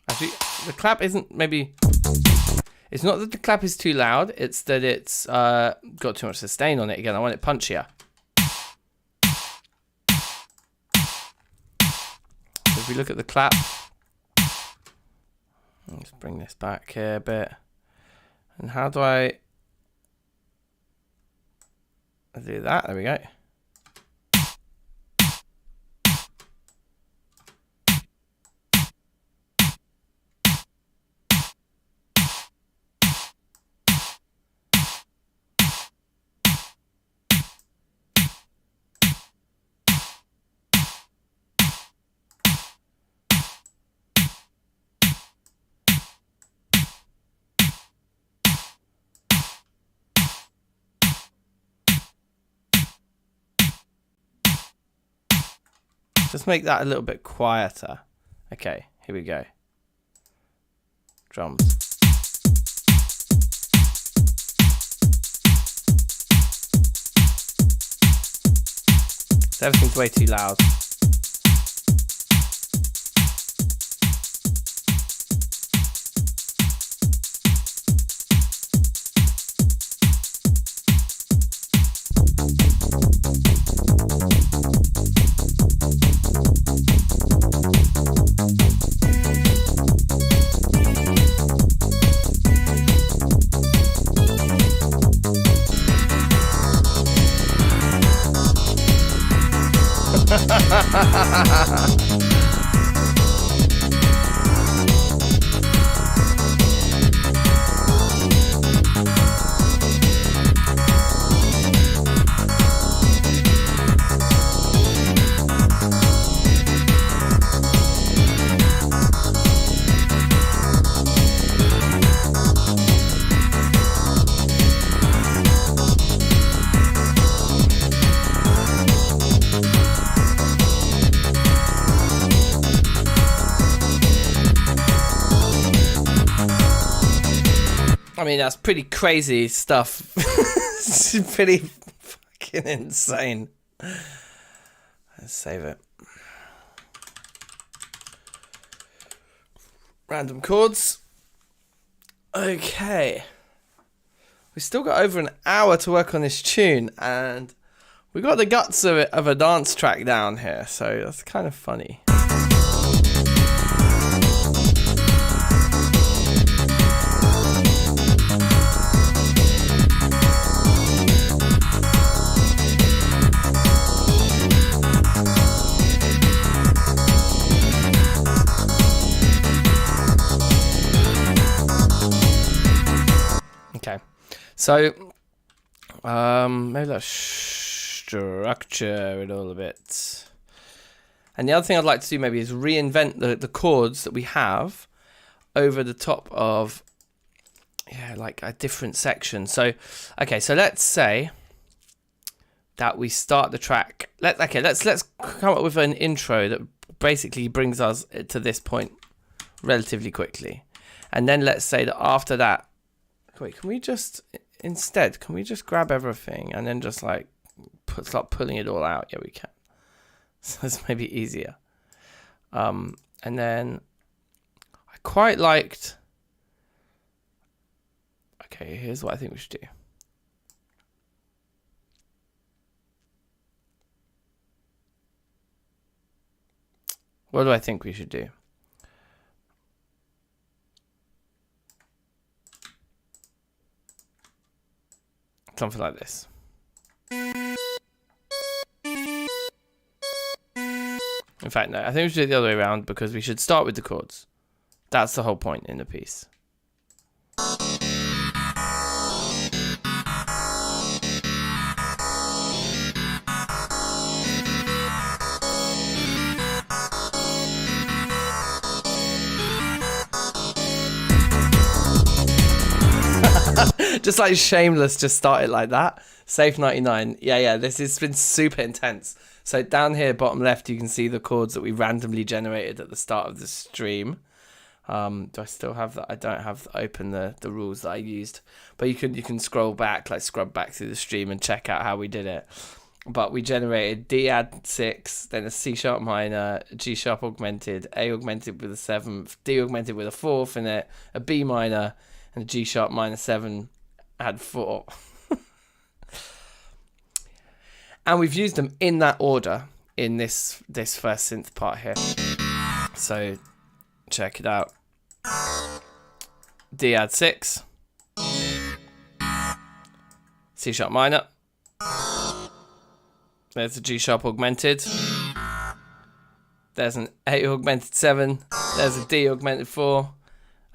Speaker 1: Actually, the clap isn't maybe... It's not that the clap is too loud, it's that it's got too much sustain on it. Again, I want it punchier. So if we look at the clap, let's bring this back here a bit. And how do I do that? There we go. Just make that a little bit quieter. Okay, here we go. Drums. So everything's way too loud. I mean, that's pretty crazy stuff. It's pretty fucking insane. Let's save it. Random chords. Okay. We've still got over an hour to work on this tune, and we got the guts of it of a dance track down here, so that's kind of funny. Okay, so maybe let's structure it all a bit. And the other thing I'd like to do maybe is reinvent the chords that we have over the top of, yeah, like a different section. So, okay, so let's say that we start the track. Let's come up with an intro that basically brings us to this point relatively quickly, and then let's say that after that. Wait, can we just grab everything and then just like start pulling it all out? Yeah, we can. So it's maybe easier. And then I quite liked. Okay, here's what I think we should do. What do I think we should do? Something like this. In fact, no, I think we should do it the other way around because we should start with the chords. That's the whole point in the piece. Just like shameless, just start it like that. Safe 99. Yeah, this has been super intense. So down here, bottom left, you can see the chords that we randomly generated at the start of the stream. Do I still have that? I don't have open the rules that I used, but you can scroll back, like scrub back through the stream and check out how we did it. But we generated D add 6, then a C sharp minor, G sharp augmented, A augmented with a 7th, D augmented with a 4th in it, a B minor, and a G sharp minor 7 add 4. And we've used them in that order in this first synth part here. So check it out. D add 6, C sharp minor, there's a G sharp augmented, there's an A augmented 7, there's a D augmented 4.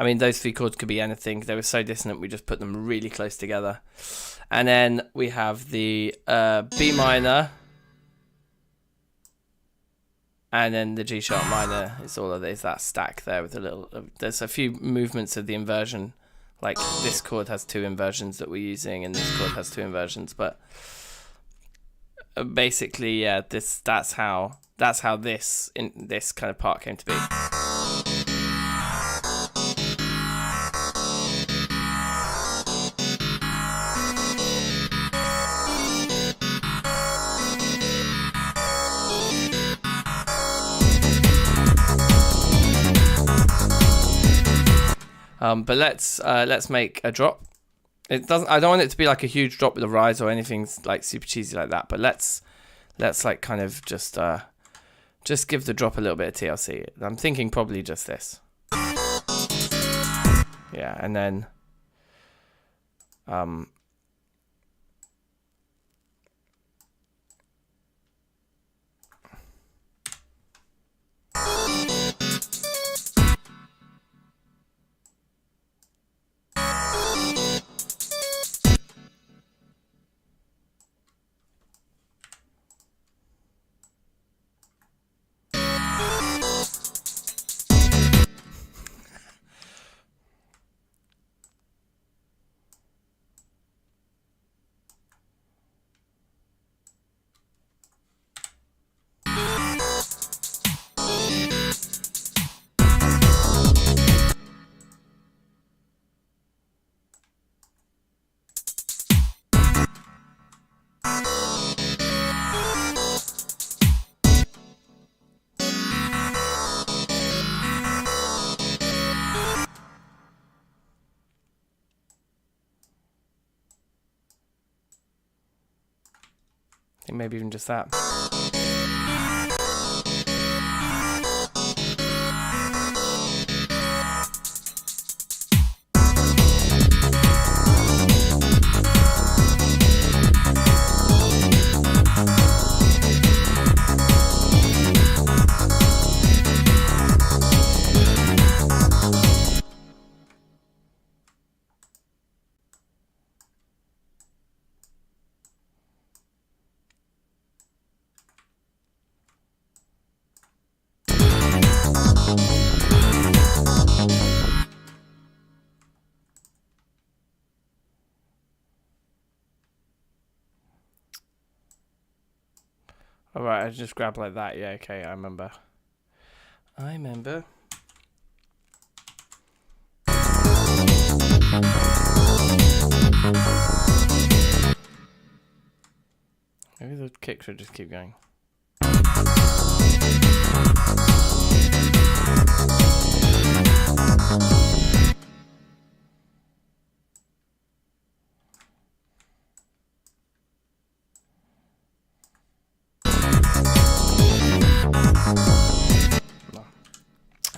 Speaker 1: I mean, those 3 chords could be anything. They were so dissonant, we just put them really close together. And then we have the B minor, and then the G sharp minor. It's all of this, that stack there with a little. There's a few movements of the inversion, like this chord has 2 inversions that we're using, and this chord has 2 inversions. But basically, yeah, that's how this kind of part came to be. But let's make a drop. It doesn't. I don't want it to be like a huge drop with a rise or anything like super cheesy like that. But let's like kind of just give the drop a little bit of TLC. I'm thinking probably just this. Yeah, and then maybe even just that. Alright, I just grabbed like that. Yeah, okay, I remember. Maybe the kick should just keep going.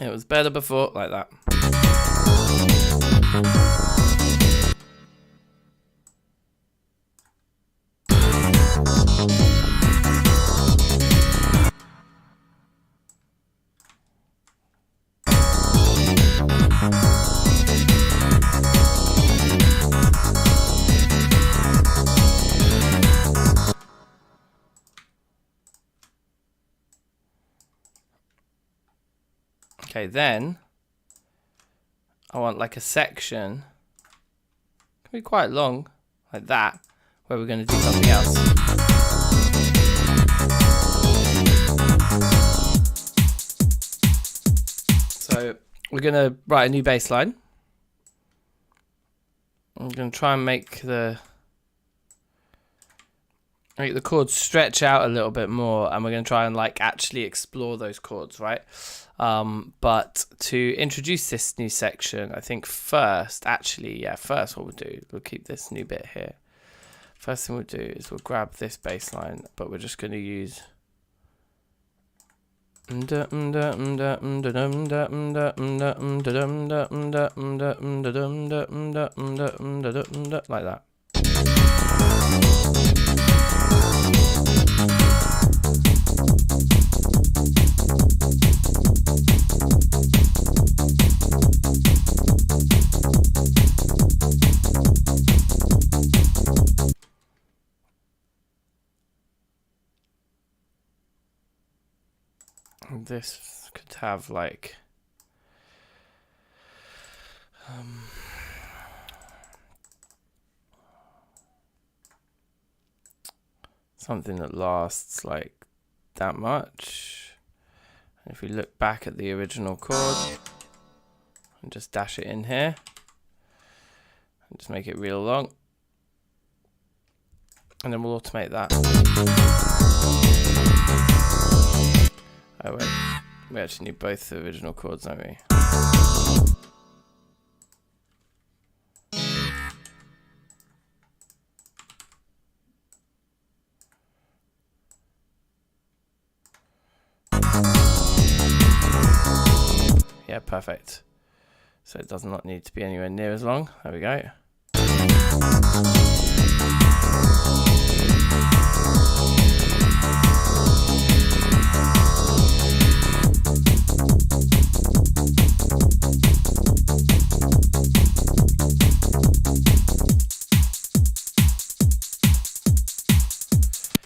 Speaker 1: It was better before, like that. Okay, then I want like a section, can be quite long, like that, where we're going to do something else. So we're going to write a new bass line. I'm going to try and make the chords stretch out a little bit more, and we're going to try and like actually explore those chords, right? But to introduce this new section, I think first what we'll do, we'll keep this new bit here. First thing we'll do is we'll grab this bass line, but we're just going to use like that. This could have like something that lasts like that much. And if we look back at the original chord and just dash it in here and just make it real long, and then we'll automate that. Oh wait, we actually need both the original chords, don't we? Yeah, perfect. So it does not need to be anywhere near as long. There we go.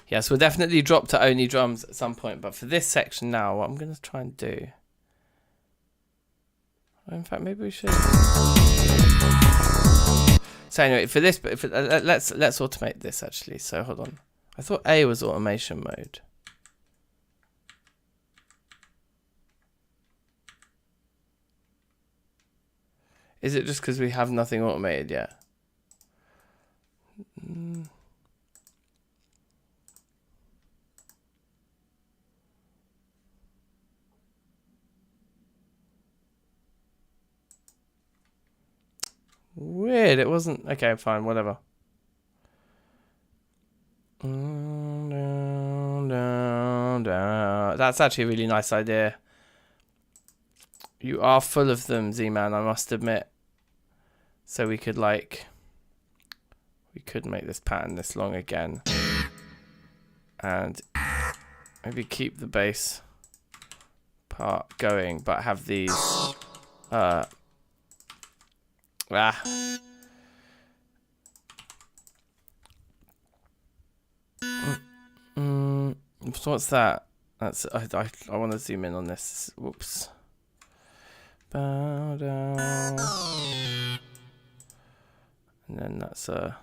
Speaker 1: Yes, we'll definitely drop to only drums at some point, but for this section now, what I'm going to try and do... In fact, maybe we should... So anyway, for this, let's automate this actually. So hold on. I thought A was automation mode. Is it just because we have nothing automated yet? Weird, it wasn't... Okay, fine, whatever. That's actually a really nice idea. You are full of them, Z-Man, I must admit. So we could like... We could make this pattern this long again. And maybe keep the bass part going, but have these... So what's that? That's I want to zoom in on this. Whoops. Bow down. And then that's a...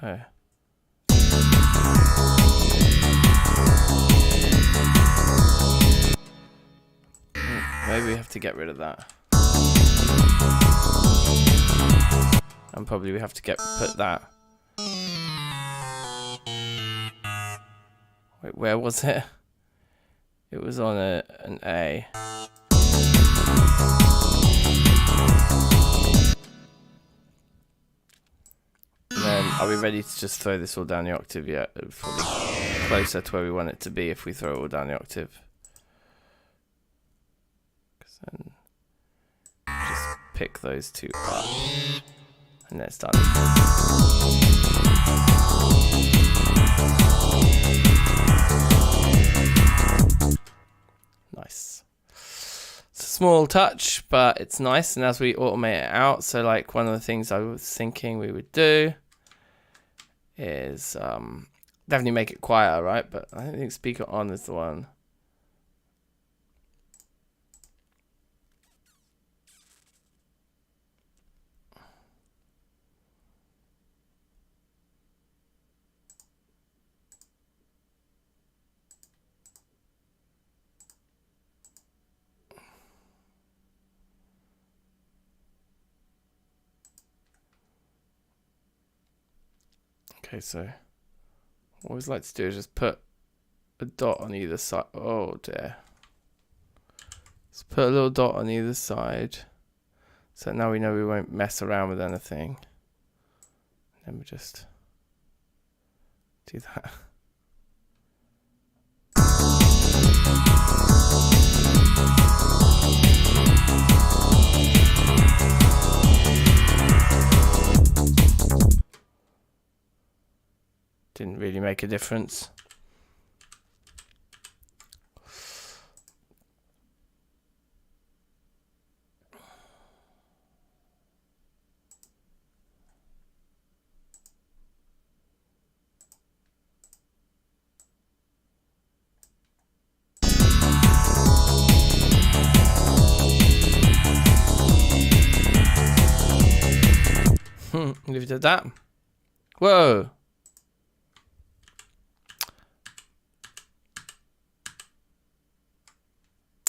Speaker 1: Oh. Maybe we have to get rid of that. And probably we have to put that. Wait, where was it? It was on an A. And then, are we ready to just throw this all down the octave yet? Probably. closer to where we want it to be if we throw it all down the octave. Then just pick those two up, and then it's done. Nice. It's a small touch, but it's nice. And as we automate it out, so like one of the things I was thinking we would do is definitely make it quieter, right? But I don't think speaker on is the one. Okay, so what I always like to do is just put a dot on either side. Oh dear. Let's put a little dot on either side. So now we know we won't mess around with anything. Then we just do that. Didn't really make a difference. Leave it at that. Whoa.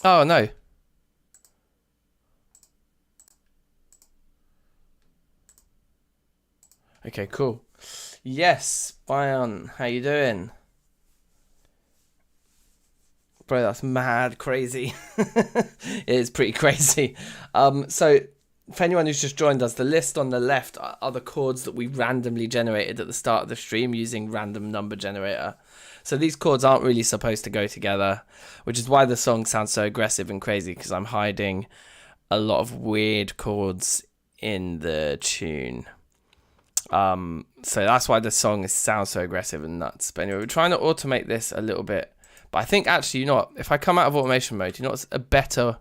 Speaker 1: Oh no. Okay, cool. Yes, Bion, how you doing? Bro, that's mad crazy. It is pretty crazy. So for anyone who's just joined us, the list on the left are the chords that we randomly generated at the start of the stream using random number generator. So these chords aren't really supposed to go together, which is why the song sounds so aggressive and crazy, because I'm hiding a lot of weird chords in the tune. So that's why the song sounds so aggressive and nuts. But anyway, we're trying to automate this a little bit. But I think actually, you know what? If I come out of automation mode, you know what's a better...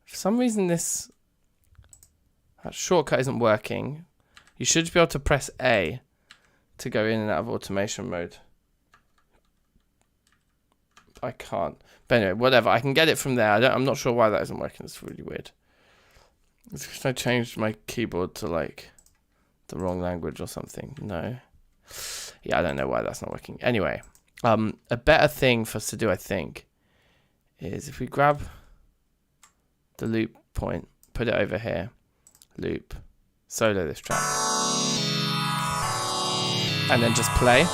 Speaker 1: For some reason, that shortcut isn't working. You should be able to press A to go in and out of automation mode. I can't. But anyway, whatever. I can get it from there. I'm not sure why that isn't working. It's really weird. It's because I changed my keyboard to like the wrong language or something. No. Yeah, I don't know why that's not working. Anyway, a better thing for us to do, I think, is if we grab the loop point, put it over here, loop, solo this track, and then just play.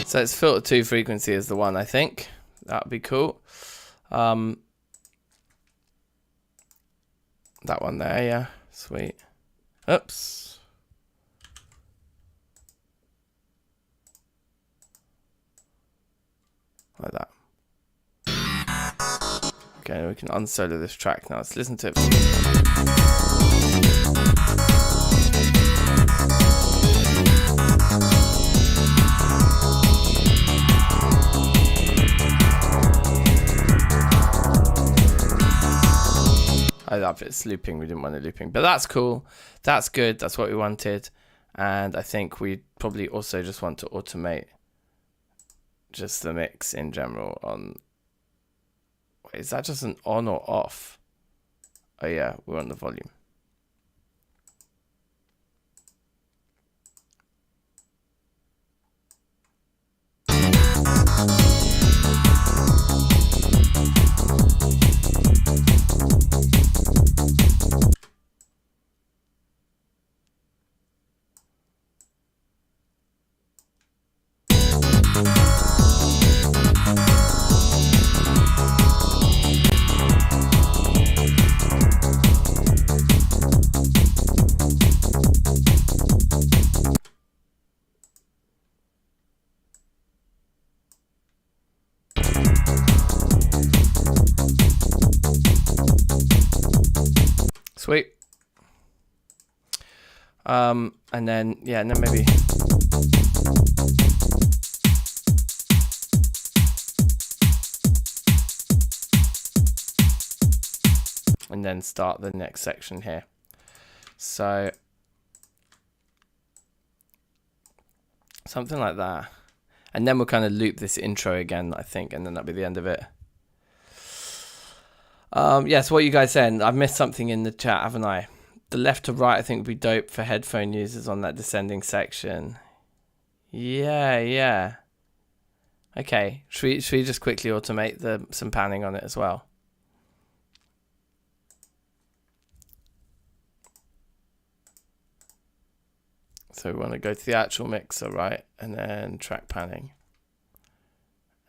Speaker 1: So it's filter 2 frequency is the one, I think. That would be cool. That one there, yeah. Sweet. Oops. Like that. Okay, we can unsolo this track now. Let's listen to it. I love it. It's looping. We didn't want it looping, but that's cool. That's good. That's what we wanted. And I think we probably also just want to automate just the mix in general on... Wait, is that just an on or off? Oh yeah, we're on the volume. Sweet. And then, yeah, and then maybe. And then start the next section here. So something like that. And then we'll kind of loop this intro again, I think, and then that'll be the end of it. Yes, what you guys said, I've missed something in the chat, haven't I? The left to right, I think, would be dope for headphone users on that descending section. Yeah. Okay, should we just quickly automate some panning on it as well? So we want to go to the actual mixer, right? And then track panning.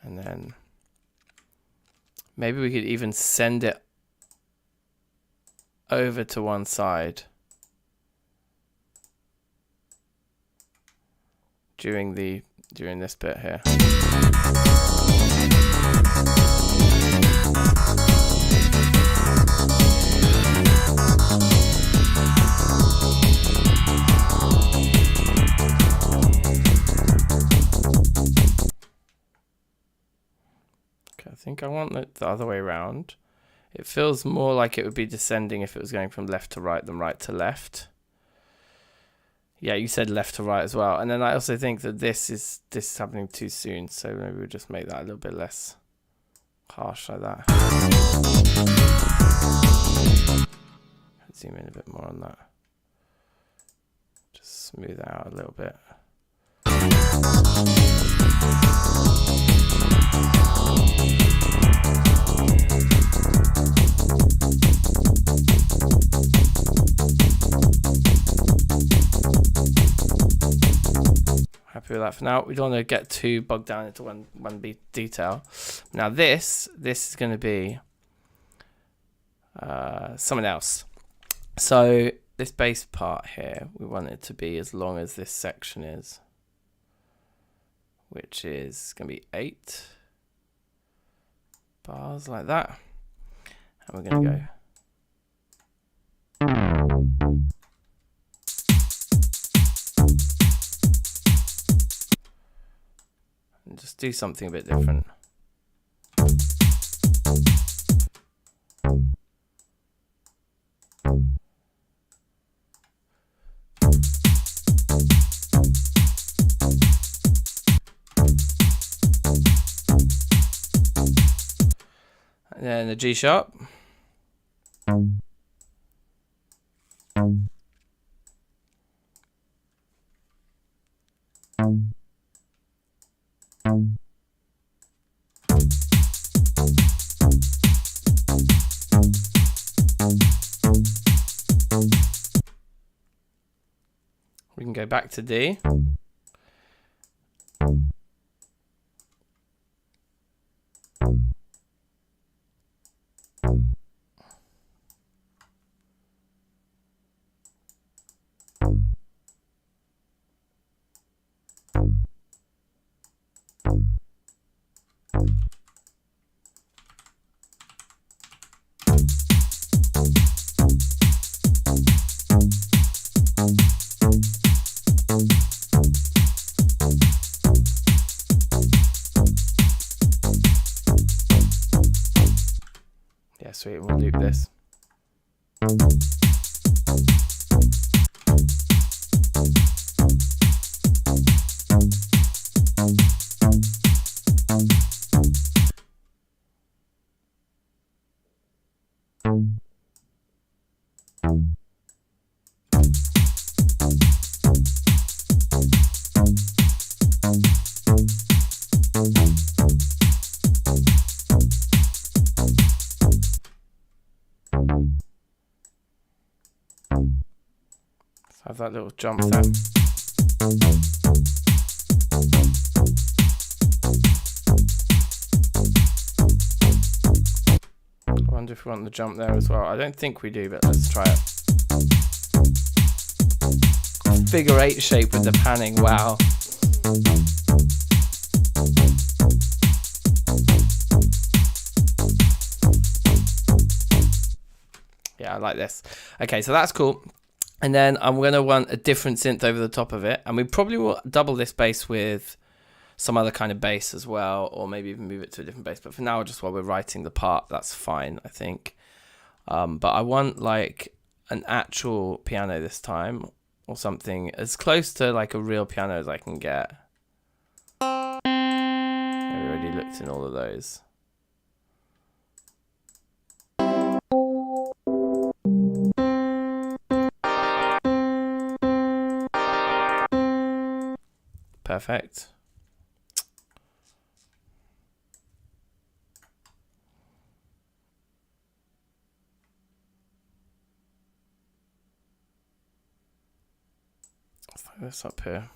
Speaker 1: And then maybe we could even send it over to one side during this bit here. I think I want it the other way around. It feels more like it would be descending if it was going from left to right than right to left. Yeah, you said left to right as well. And then I also think that this is happening too soon, so maybe we'll just make that a little bit less harsh like that. Zoom in a bit more on that. Just smooth it out a little bit. Happy with that for now. We don't want to get too bogged down into one beat detail. Now this is going to be something else. So this bass part here, we want it to be as long as this section is, which is going to be 8 bars like that. And we're going to go. And just do something a bit different. And then the G sharp. We can go back to D. Yeah, sweet, we'll loop this. Have that little jump there. I wonder if we want the jump there as well. I don't think we do, but let's try it. Figure 8 shape with the panning, wow. Yeah, Yeah, I like this. Okay, so that's cool. And then I'm going to want a different synth over the top of it. And we probably will double this bass with some other kind of bass as well, or maybe even move it to a different bass. But for now, just while we're writing the part, that's fine, I think. But I want like an actual piano this time, or something as close to like a real piano as I can get. Yeah, we already looked in all of those. Perfect. Let's throw this up here.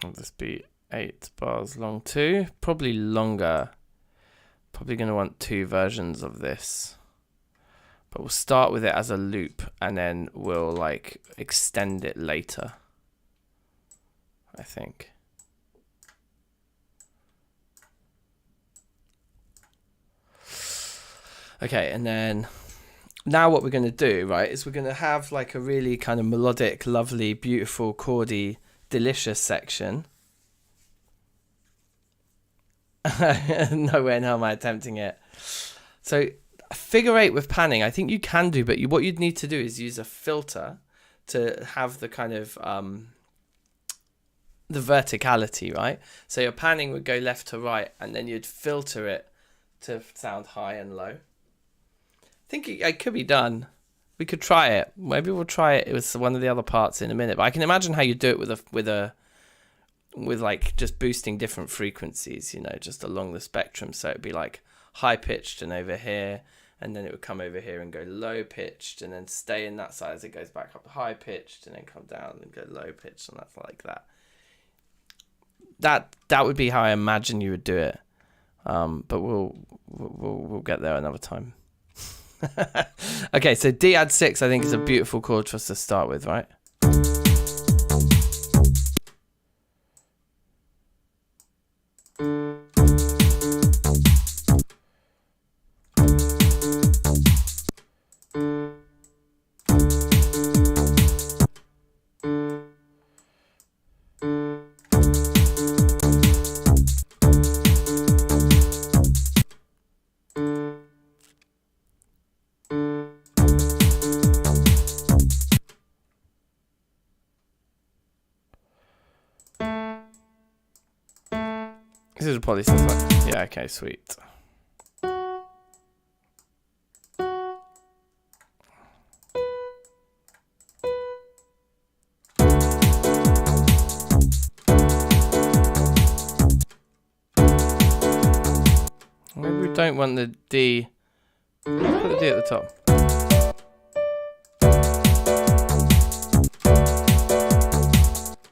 Speaker 1: Will this be 8 bars long too? Probably longer. Probably going to want 2 versions of this. But we'll start with it as a loop and then we'll like extend it later, I think. Okay, and then now what we're going to do, right, is we're going to have like a really kind of melodic, lovely, beautiful, chordy, delicious section. Nowhere near am I attempting it. So figure 8 with panning, I think you can do, but what you'd need to do is use a filter to have the kind of the verticality, right? So your panning would go left to right, and then you'd filter it to sound high and low. I think it could be done. We could try it. Maybe we'll try it with one of the other parts in a minute. But I can imagine how you do it with like just boosting different frequencies, you know, just along the spectrum. So it'd be like high pitched and over here, and then it would come over here and go low pitched, and then stay in that side as it goes back up to high pitched, and then come down and go low pitched, and that's like that. That would be how I imagine you would do it. But we'll get there another time. Okay, so D add 6 I think is a beautiful chord for us to start with, right? This is a polysynth. Yeah, okay, sweet. Maybe we don't want the D. Put the D at the top.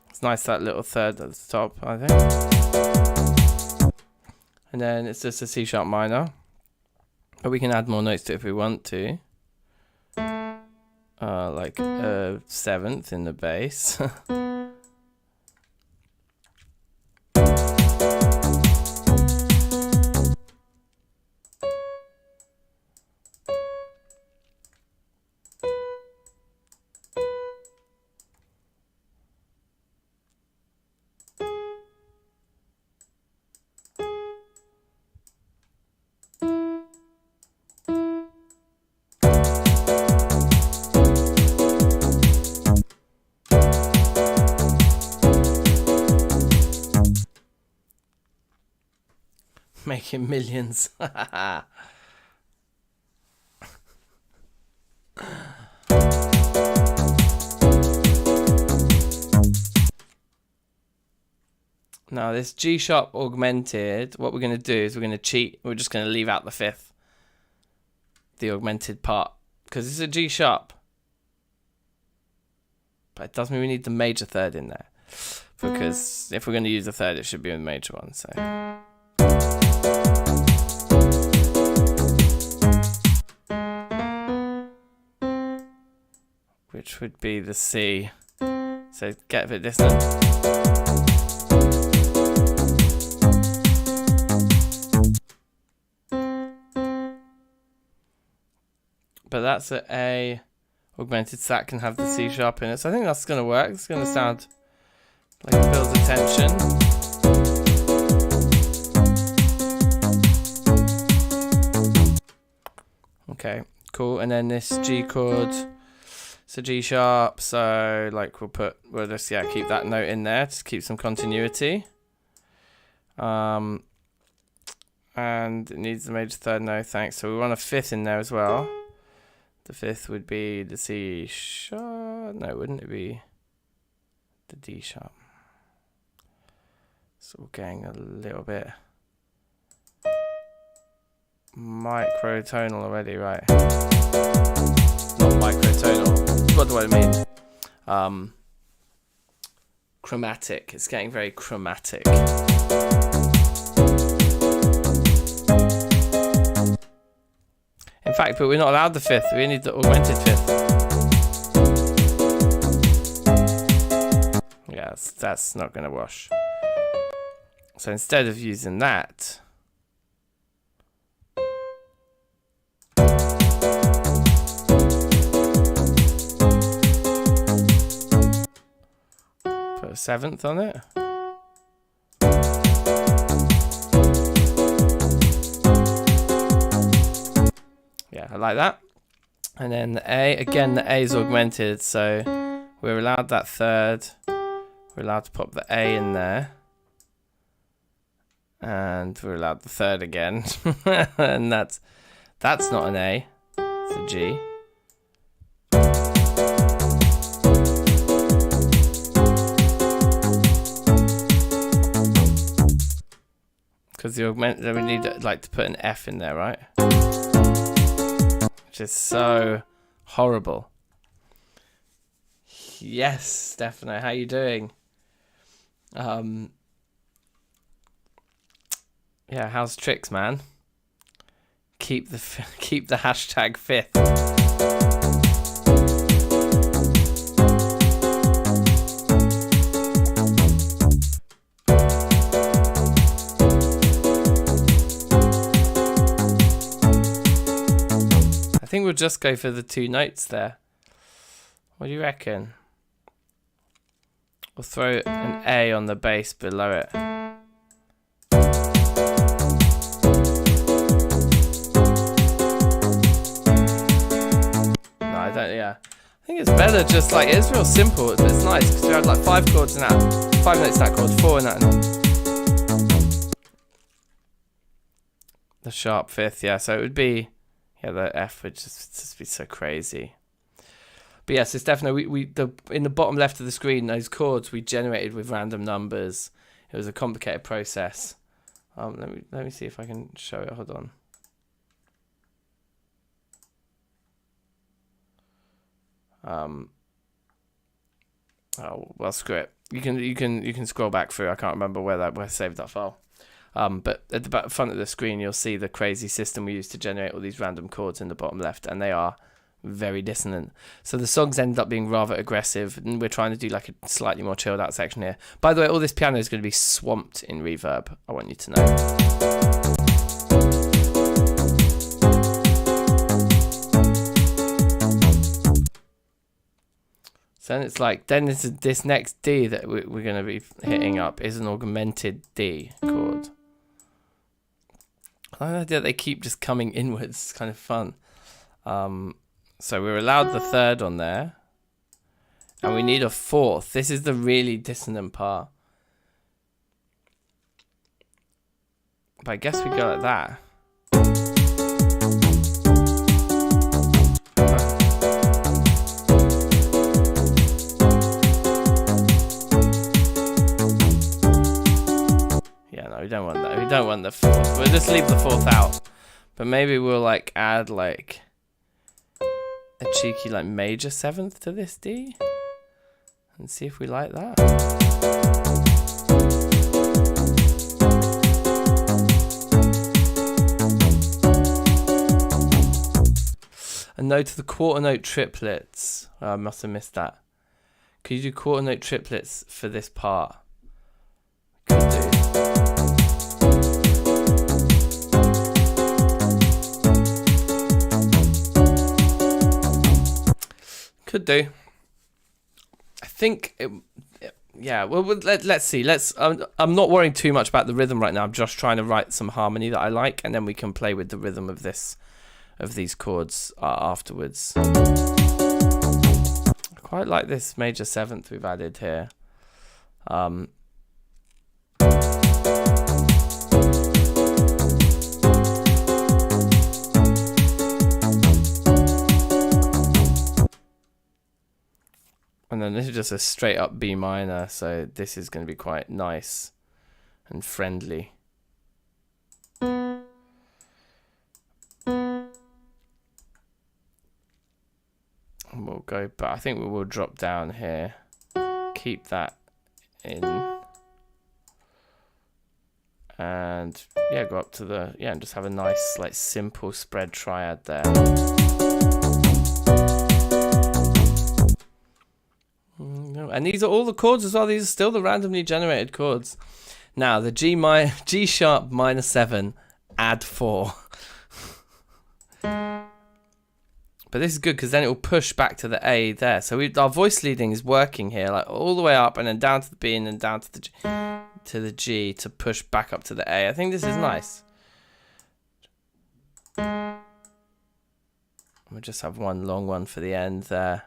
Speaker 1: It's nice, that little third at the top, I think. And then it's just a C sharp minor. But we can add more notes to it if we want to. Like a 7th in the bass. Making millions. Now this G sharp augmented, what we're going to do is we're going to cheat. We're just going to leave out the 5th, the augmented part, because it's a G sharp. But it does mean we need the major 3rd in there, because if we're going to use the 3rd, it should be a major one. So. Which would be the C. So get a bit dissonant. But that's an A augmented, so that can have the C sharp in it. So I think that's going to work. It's going to sound like it builds attention. Okay, cool. And then this G chord, it's a G sharp. So like we'll just keep that note in there to keep some continuity. And it needs the major third, no thanks. So we want a fifth in there as well. The fifth would be the C sharp. No, wouldn't it be the D sharp? So we're getting a little bit microtonal already, right? Not microtonal. What do I mean? Chromatic. It's getting very chromatic. In fact, but we're not allowed the fifth. We need the augmented fifth. Yeah, that's not going to wash. So instead of using that, put a seventh on it. Yeah, I like that. And then the A, again, the A is augmented, so we're allowed that third. We're allowed to pop the A in there. And we're allowed the third again. And that's not an A, it's a G. Because the augment, we need like to put an F in there, right? Which is so horrible. Yes, Stefano, how you doing? Yeah, how's tricks, man? Keep the hashtag fifth. I think we'll just go for the two notes there. What do you reckon? We'll throw an A on the bass below it. Yeah, I think it's better just like, it's real simple. It's nice because we had like 5 chords in that, 5 notes in that chord, 4 in that. The sharp fifth, yeah. So it would be, yeah, the F would just be so crazy. But yes, it's definitely in the bottom left of the screen, those chords we generated with random numbers. It was a complicated process. Let me see if I can show it. Hold on. Oh well, screw it. You can scroll back through. I can't remember where I saved that file. But at the front of the screen, you'll see the crazy system we used to generate all these random chords in the bottom left, and they are very dissonant. So the songs end up being rather aggressive, and we're trying to do like a slightly more chilled out section here. By the way, all this piano is going to be swamped in reverb. I want you to know. So then it's like, then this next D that we're going to be hitting up is an augmented D chord. I like that they keep just coming inwards. It's kind of fun. So we're allowed the third on there. And we need a fourth. This is the really dissonant part. But I guess we go like that. We don't want that. We don't want the fourth. We'll just leave the fourth out. But maybe we'll like add like a cheeky like major seventh to this D and see if we like that. A note to the quarter note triplets. Oh, I must have missed that. Could you do quarter note triplets for this part? Could do. Could do. I think it, yeah. Well, let's see. I'm not worrying too much about the rhythm right now. I'm just trying to write some harmony that I like, and then we can play with the rhythm of these chords afterwards. I quite like this major seventh we've added here. And then this is just a straight up B minor, so this is going to be quite nice and friendly. And we'll go, but I think we will drop down here, keep that in, and yeah, go up to the, yeah, and just have a nice, like, simple spread triad there. And these are all the chords as well. These are still the randomly generated chords. Now the G sharp minor 7, add 4. But this is good because then it will push back to the A there. So our voice leading is working here, like all the way up and then down to the B and then down to the G to push back up to the A. I think this is nice. We'll just have one long one for the end there.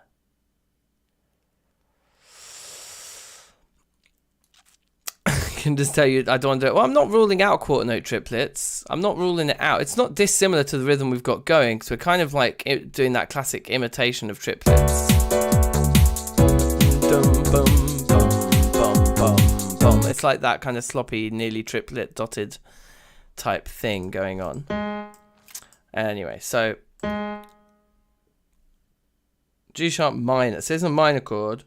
Speaker 1: Can just tell you I don't want to do it. Well, I'm not ruling out quarter note triplets. I'm not ruling it out. It's not dissimilar to the rhythm we've got going, because we're kind of like doing that classic imitation of triplets. It's like that kind of sloppy, nearly triplet dotted type thing going on. Anyway, so G sharp minor. So it's a minor chord.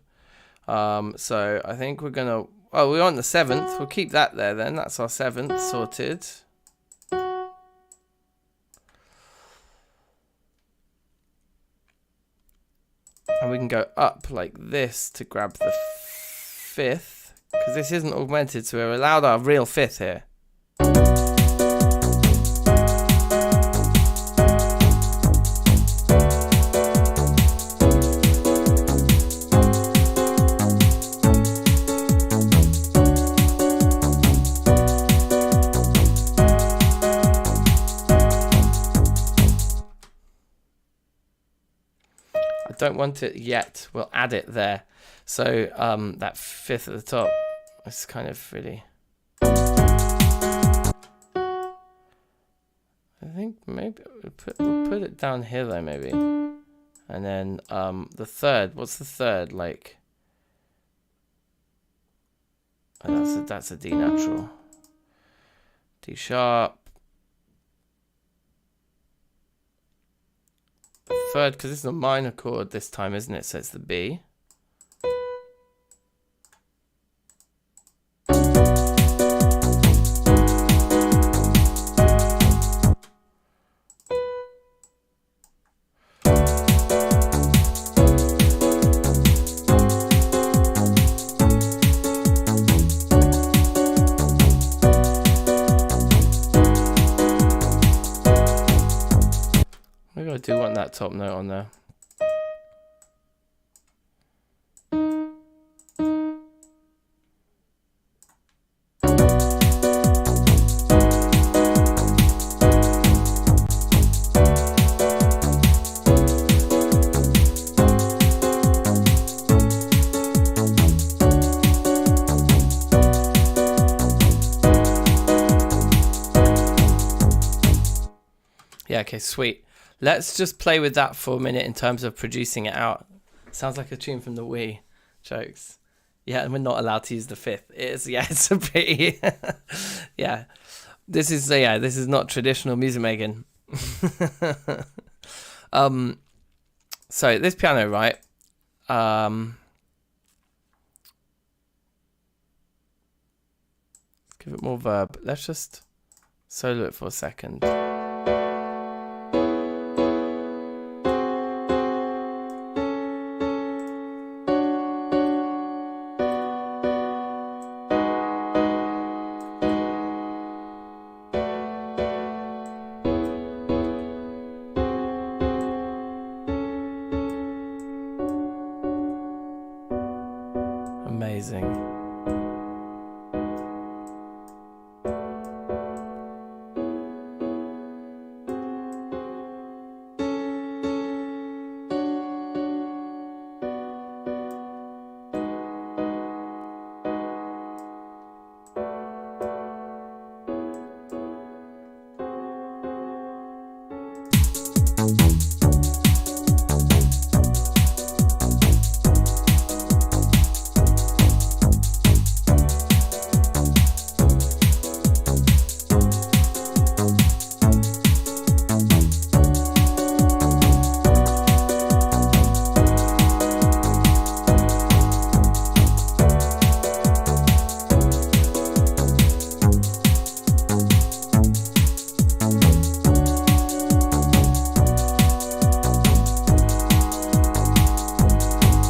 Speaker 1: So I think we're gonna. Oh, we're on the 7th. We'll keep that there then. That's our 7th sorted. And we can go up like this to grab the 5th. Because this isn't augmented, so we're allowed our real 5th here. Don't want it yet, we'll add it there. So that 5th at the top is kind of really, I think maybe we'll put it down here though, maybe. And then the 3rd, what's the 3rd like? Oh, that's a D natural. D sharp. 3rd, because this is a minor chord this time, isn't it? So it's the B. Maybe I do want that top note on there. Yeah, okay, sweet. Let's just play with that for a minute in terms of producing it out. Sounds like a tune from the Wii. Jokes. Yeah, and we're not allowed to use the 5th. It's a pretty yeah. This is not traditional music making. So this piano, right? Let's give it more verb. Let's just solo it for a second. Amazing.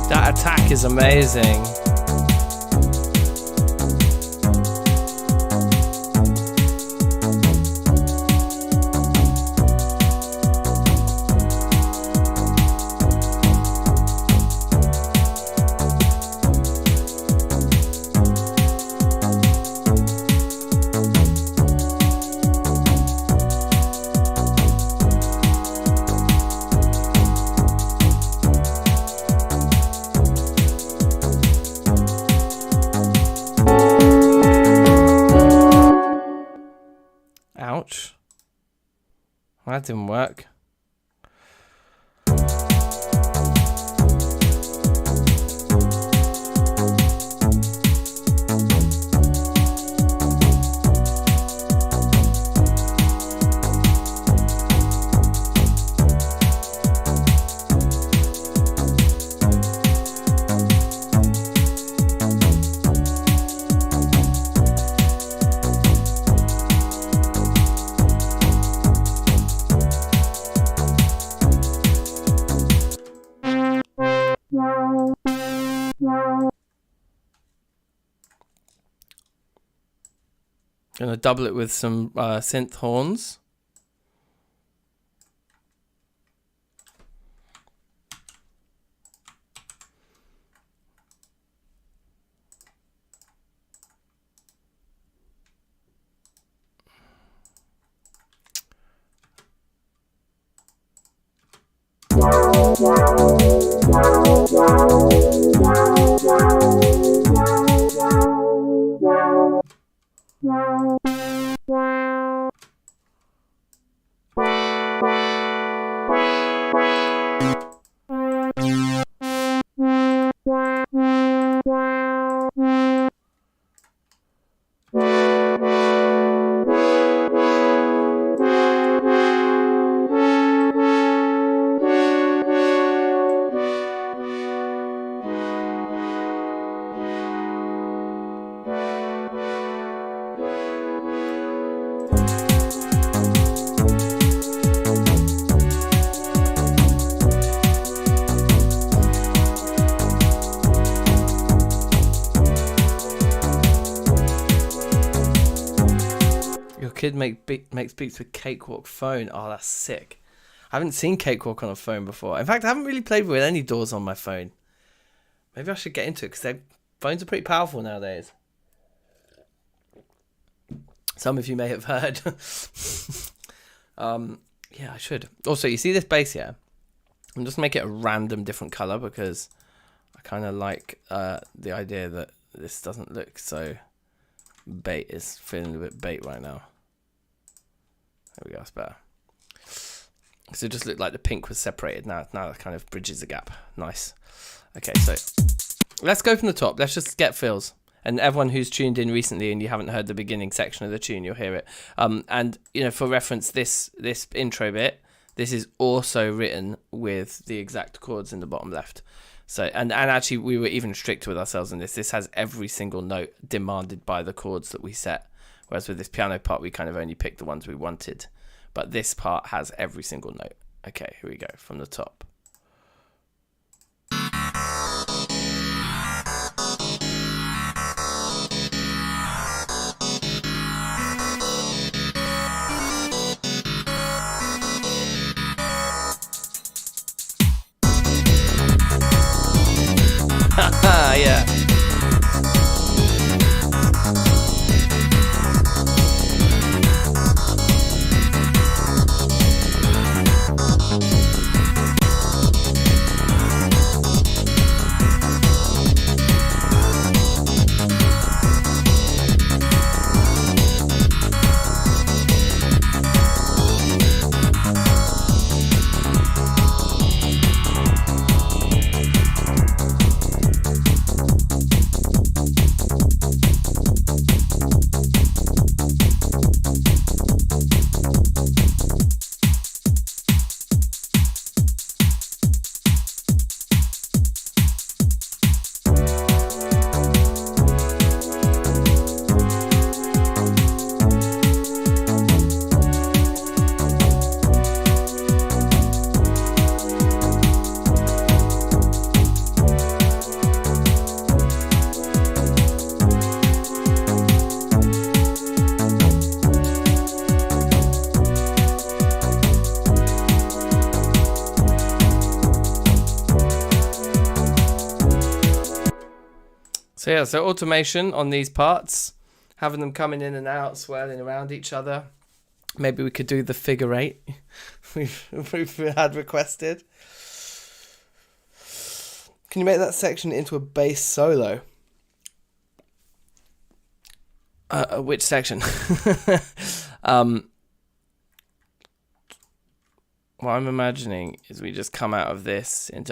Speaker 1: That attack is amazing. Ouch. That didn't work. Gonna double it with some synth horns. Kid makes beats with Cakewalk phone. Oh, that's sick. I haven't seen Cakewalk on a phone before. In fact, I haven't really played with any DAWs on my phone. Maybe I should get into it because phones are pretty powerful nowadays. Some of you may have heard. Yeah, I should. Also, you see this bass here? I'm just make it a random different color because I kind of like the idea that this doesn't look so bait. It's feeling a bit bait right now. There we go, that's better. So it just looked like the pink was separated. Now it kind of bridges the gap. Nice. Okay, so let's go from the top. Let's just get fills. And everyone who's tuned in recently and you haven't heard the beginning section of the tune, you'll hear it. And you know, for reference, this intro bit, this is also written with the exact chords in the bottom left. So and actually we were even stricter with ourselves in this. This has every single note demanded by the chords that we set. Whereas with this piano part, we kind of only picked the ones we wanted. But this part has every single note. Okay, here we go from the top. Yeah. So yeah, so automation on these parts, having them coming in and out, swirling around each other. Maybe we could do the figure 8 we've had requested. Can you make that section into a bass solo? Which section? What I'm imagining is we just come out of this into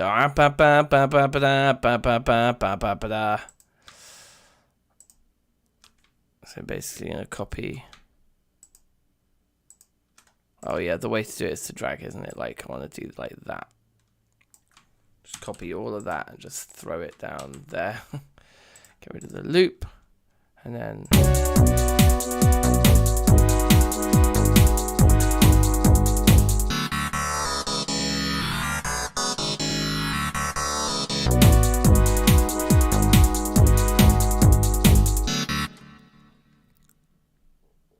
Speaker 1: so basically in a copy. Oh yeah, the way to do it is to drag, isn't it? Like I want to do like that. Just copy all of that and just throw it down there. Get rid of the loop and then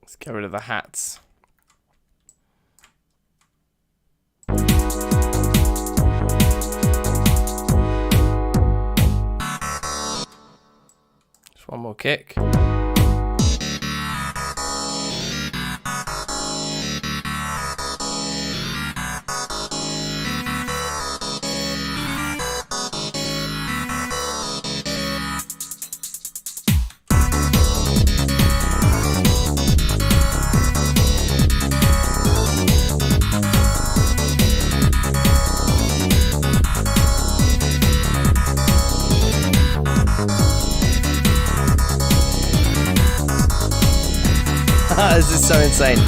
Speaker 1: let's get rid of the hats. Just one more kick. This is so insane.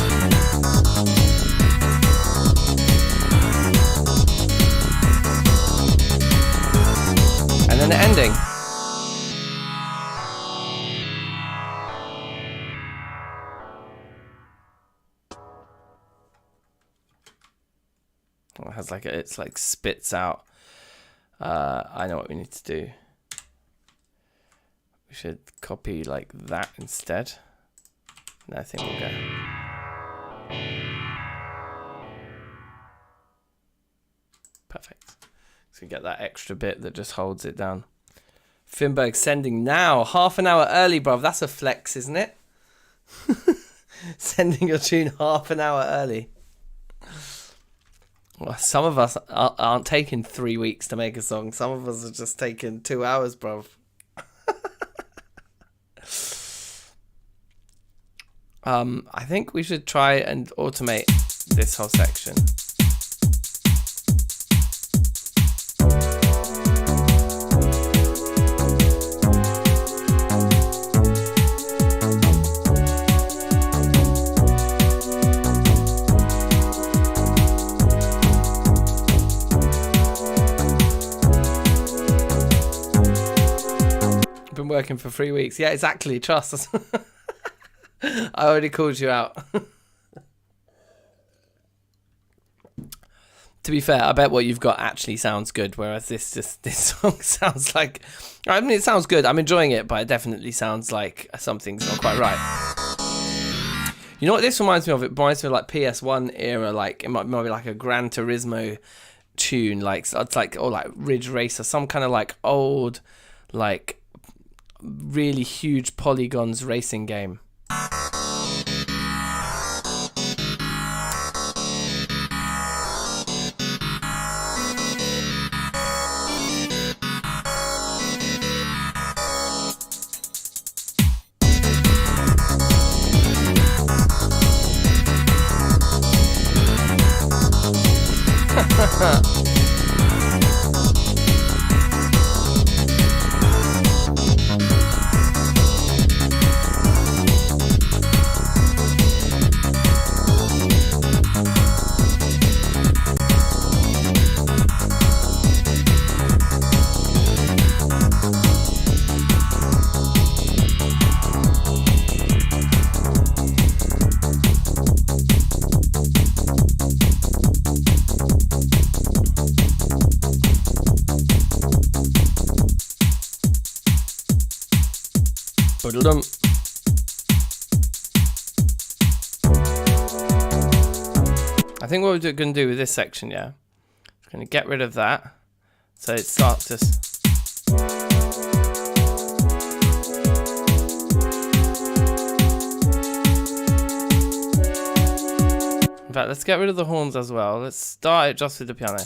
Speaker 1: And then the ending. Well, it has like it's like spits out. I know what we need to do. We should copy like that instead. And I think we'll go. Perfect. So we get that extra bit that just holds it down. Finberg sending now. Half an hour early, bruv. That's a flex, isn't it? Sending your tune half an hour early. Well, some of us aren't taking 3 weeks to make a song. Some of us are just taking 2 hours, bruv. I think we should try and automate this whole section. Been working for 3 weeks. Yeah, exactly. Trust us. I already called you out. To be fair, I bet what you've got actually sounds good, whereas this song sounds like, I mean, it sounds good. I'm enjoying it, but it definitely sounds like something's not quite right. You know what this reminds me of? It reminds me of like PS1 era, like it might be like a Gran Turismo tune, like it's like, or like Ridge Racer, some kind of like old, like really huge polygons racing game. I think what we're going to do with this section, yeah, we're going to get rid of that, so it starts to. In fact, let's get rid of the horns as well. Let's start it just with the piano.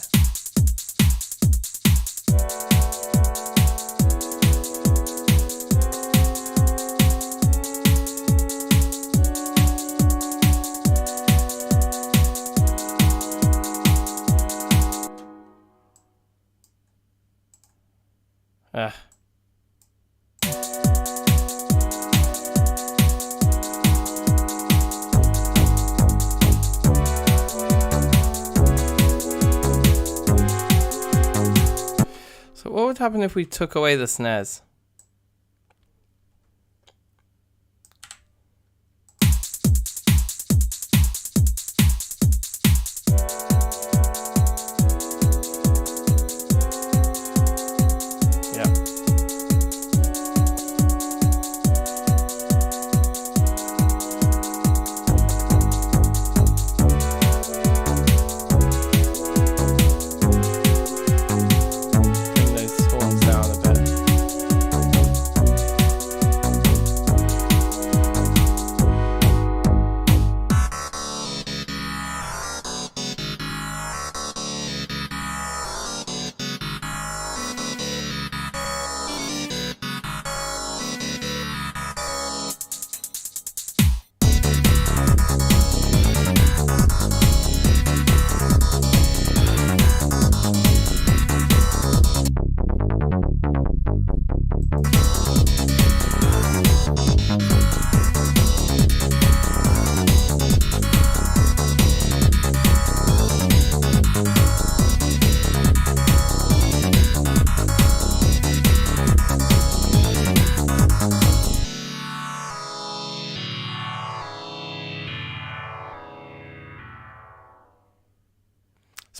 Speaker 1: So what would happen if we took away the snares?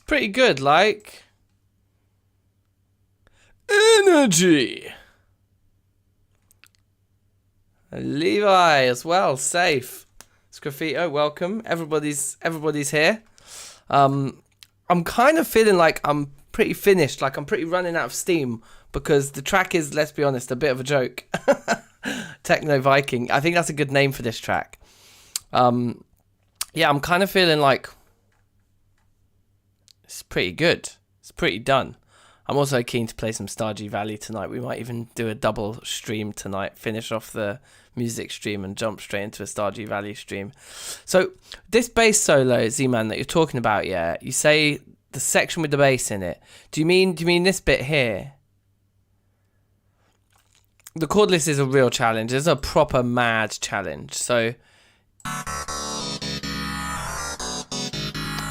Speaker 1: Pretty good, like energy. Levi as well, safe. Sgraffito, welcome. Everybody's here. I'm kind of feeling like I'm pretty finished, like I'm pretty running out of steam because the track is, let's be honest, a bit of a joke. Techno Viking. I think that's a good name for this track. Yeah, I'm kind of feeling like it's pretty good. It's pretty done. I'm also keen to play some Stardew Valley tonight. We might even do a double stream tonight. Finish off the music stream and jump straight into a Stardew Valley stream. So this bass solo, Z-Man, that you're talking about, yeah, you say the section with the bass in it. Do you mean this bit here? The chord list is a real challenge. It's a proper mad challenge. So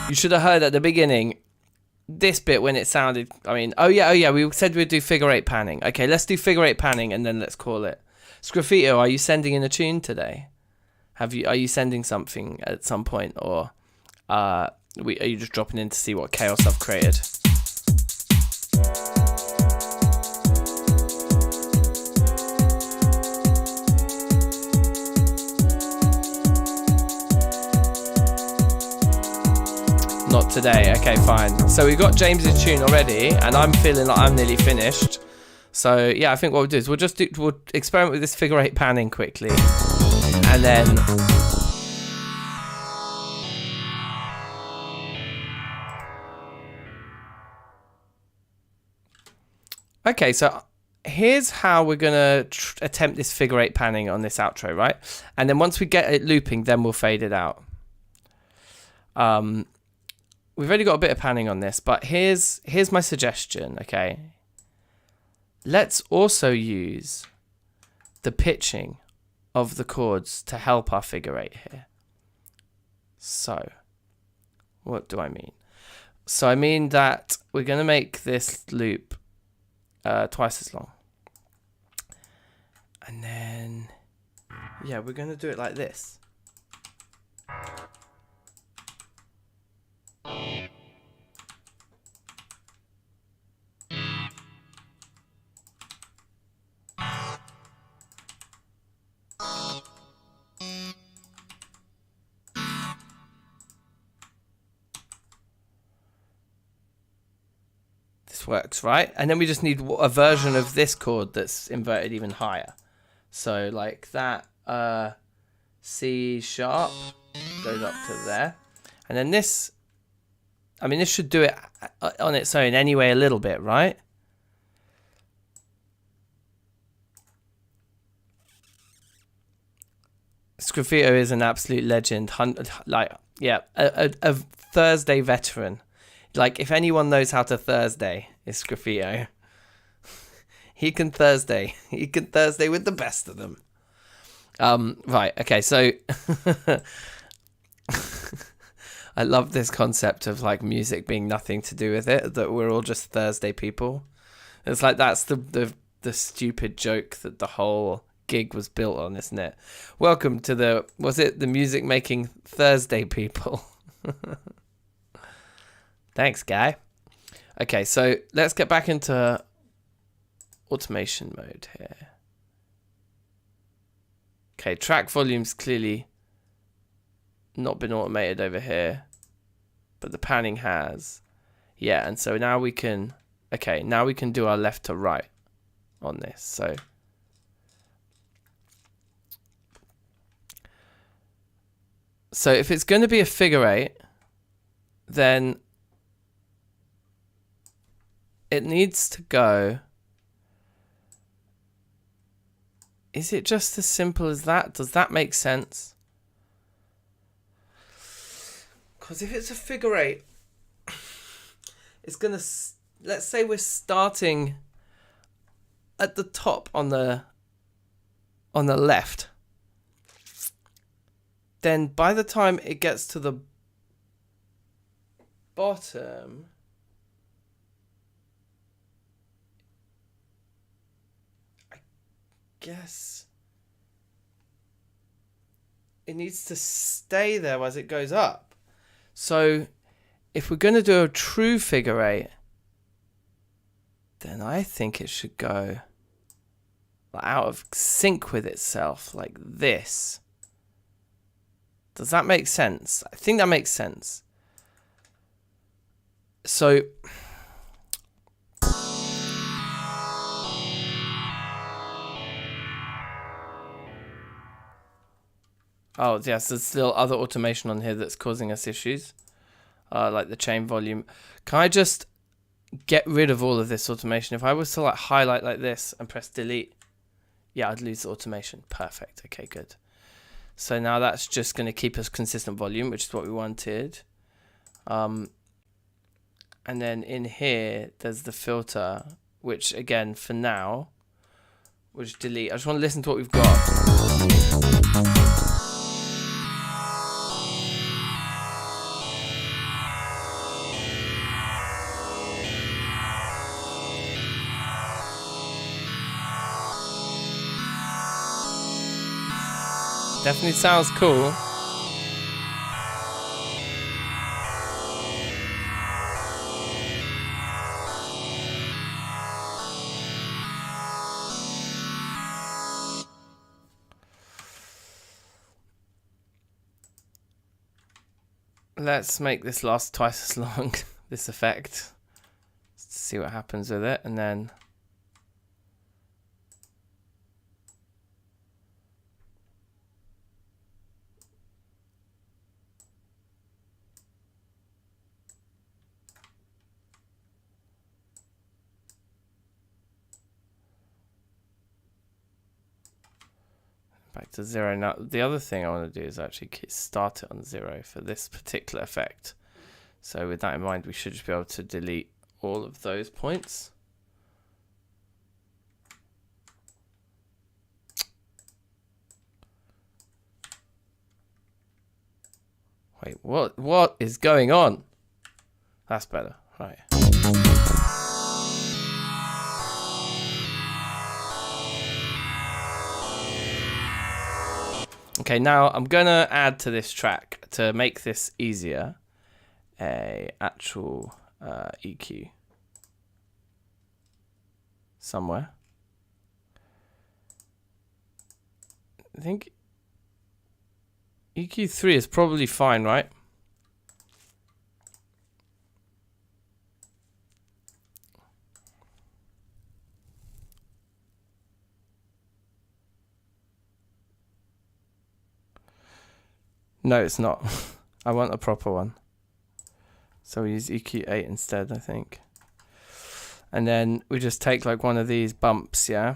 Speaker 1: you should have heard at the beginning this bit when it sounded, I mean, oh yeah, we said we'd do figure eight panning. Okay, let's do figure eight panning and then let's call it. Sgraffito, are you sending in a tune today? Are you sending something at some point, or are you just dropping in to see what chaos I've created? Not today. Okay, fine. So we've got James's tune already, and I'm feeling like I'm nearly finished. So yeah, I think what we'll do is we'll experiment with this figure eight panning quickly, and then okay. So here's how we're gonna attempt this figure eight panning on this outro, right? And then once we get it looping, then we'll fade it out. We've already got a bit of panning on this, but here's my suggestion, okay? Let's also use the pitching of the chords to help our figure eight here. So, what do I mean? So I mean that we're going to make this loop twice as long. And then, yeah, we're going to do it like this. Works, right? And then we just need a version of this chord that's inverted even higher. So like that C sharp goes up to there, And then this, I mean, this should do it on its own anyway a little bit, right? Sgraffito is an absolute legend. Like, yeah, a Thursday veteran. Like, if anyone knows how to Thursday, it's Sgraffito. He can Thursday. He can Thursday with the best of them. Right, okay, so I love this concept of like music being nothing to do with it, that we're all just Thursday people. It's like that's the stupid joke that the whole gig was built on, isn't it? Welcome to the music making Thursday people. Thanks, guy. Okay, so let's get back into automation mode here. Okay, track volume's clearly not been automated over here, but the panning has. Yeah, and so now we can, okay, now we can do our left to right on this. So if it's going to be a figure eight, then it needs to go. Is it just as simple as that? Does that make sense? Because if it's a figure eight, it's going to, let's say we're starting at the top on the left. Then by the time it gets to the bottom, I guess it needs to stay there as it goes up. So if we're going to do a true figure eight, then I think it should go out of sync with itself like this. Does that make sense? I think that makes sense. So oh yes, there's still other automation on here that's causing us issues, like the chain volume. Can I just get rid of all of this automation? If I was to like highlight like this and press delete, yeah, I'd lose the automation. Perfect. Okay, good. So now that's just going to keep us consistent volume, which is what we wanted. And then in here, there's the filter, which again, for now, we'll just delete. I just want to listen to what we've got. Definitely sounds cool. Let's make this last twice as long, this effect. Let's see what happens with it, and then back to 0. Now, the other thing I want to do is actually start it on 0 for this particular effect. So with that in mind, we should just be able to delete all of those points. Wait, what is going on? That's better, right. Okay, now I'm gonna add to this track, to make this easier, a actual EQ somewhere. I think EQ3 is probably fine, right? No, it's not. I want a proper one. So we use EQ8 instead, I think. And then we just take like one of these bumps, yeah?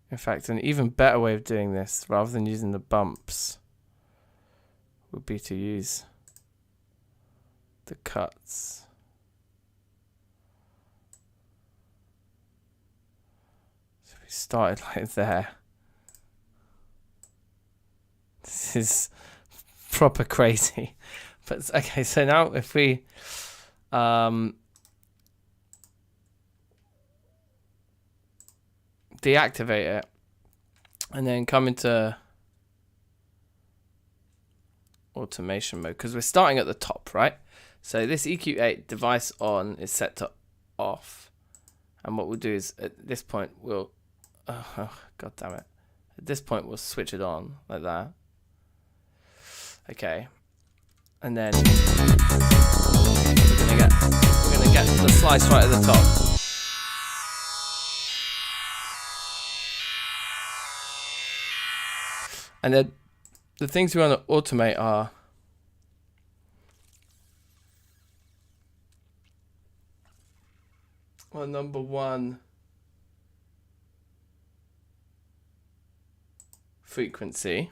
Speaker 1: In fact, an even better way of doing this, rather than using the bumps, would be to use the cuts. So we started like there. This is proper crazy. But okay, so now if we deactivate it and then come into automation mode, because we're starting at the top, right? So this EQ8 device on is set to off, and what we'll do is at this point we'll god damn it, at this point we'll switch it on like that. Okay, and then we're gonna get the slice right at the top. And then the things we want to automate are well, number one, frequency.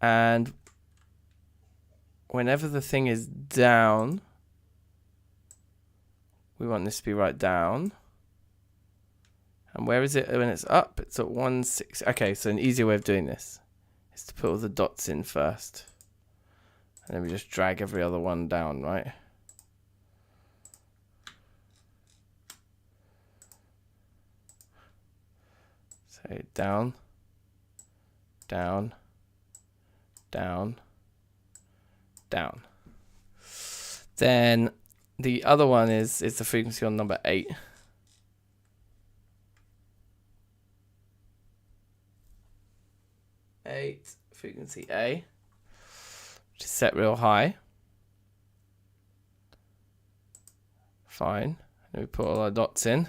Speaker 1: And whenever the thing is down, we want this to be right down. And where is it when it's up? It's at 160. Okay, so an easier way of doing this is to put all the dots in first. And then we just drag every other one down, right? So down, down, down, down. Then the other one is the frequency on number 8. Frequency A, which is set real high. Fine. And we put all our dots in.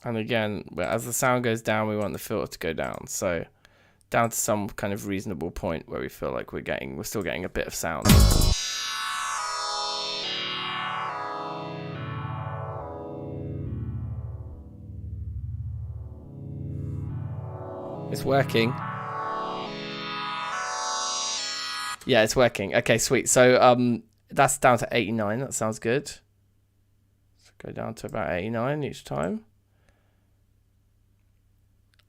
Speaker 1: And again, as the sound goes down, we want the filter to go down. So down to some kind of reasonable point where we feel like we're still getting a bit of sound. It's working. Yeah, it's working. Okay, sweet. So that's down to 89. That sounds good. So go down to about 89 each time.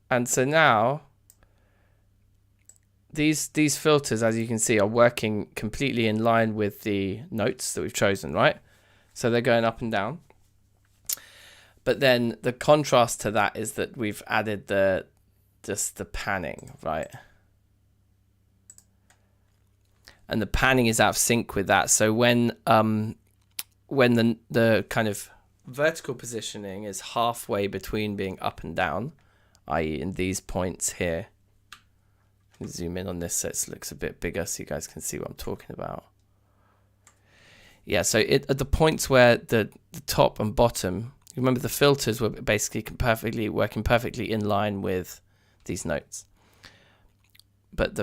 Speaker 1: And so now these filters, as you can see, are working completely in line with the notes that we've chosen, right? So they're going up and down. But then the contrast to that is that we've added just the panning, right? And the panning is out of sync with that. So when the kind of vertical positioning is halfway between being up and down, i.e. in these points here, zoom in on this so it looks a bit bigger so you guys can see what I'm talking about. Yeah, so at the points where the top and bottom, remember the filters were basically working perfectly in line with these notes, but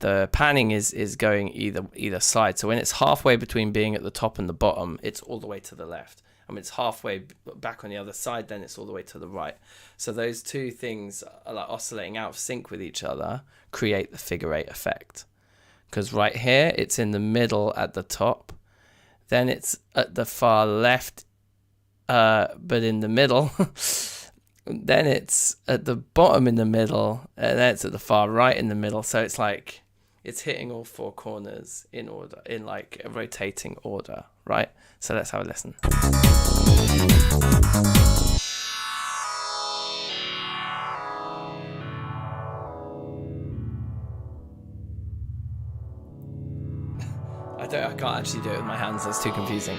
Speaker 1: the panning is going either side. So when it's halfway between being at the top and the bottom, it's all the way to the left, and when it's halfway back on the other side, then it's all the way to the right. So those two things are like oscillating out of sync with each other, create the figure 8 effect. Because right here it's in the middle at the top, then it's at the far left but in the middle. Then it's at the bottom in the middle, and then it's at the far right in the middle. So it's like it's hitting all four corners in order, in like a rotating order, right? So let's have a listen. I can't actually do it with my hands. That's too confusing.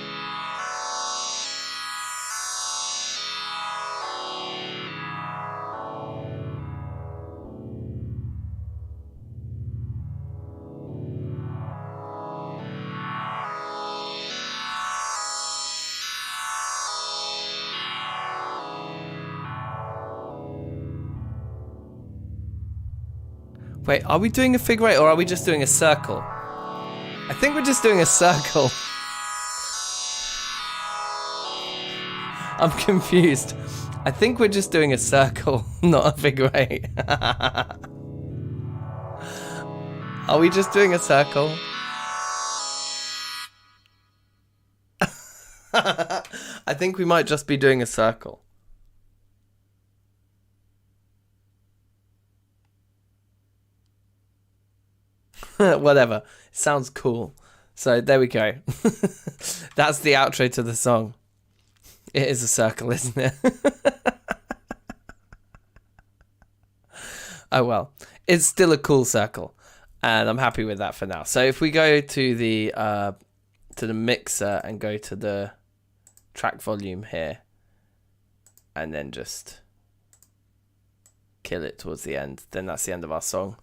Speaker 1: Wait, are we doing a figure eight or are we just doing a circle? I think we're just doing a circle. I'm confused. I think we're just doing a circle, not a figure eight. Are we just doing a circle? I think we might just be doing a circle. Whatever. It sounds cool. So there we go. That's the outro to the song. It is a circle, isn't it? Oh well. It's still a cool circle. And I'm happy with that for now. So if we go to the mixer and go to the track volume here, and then just kill it towards the end, then that's the end of our song.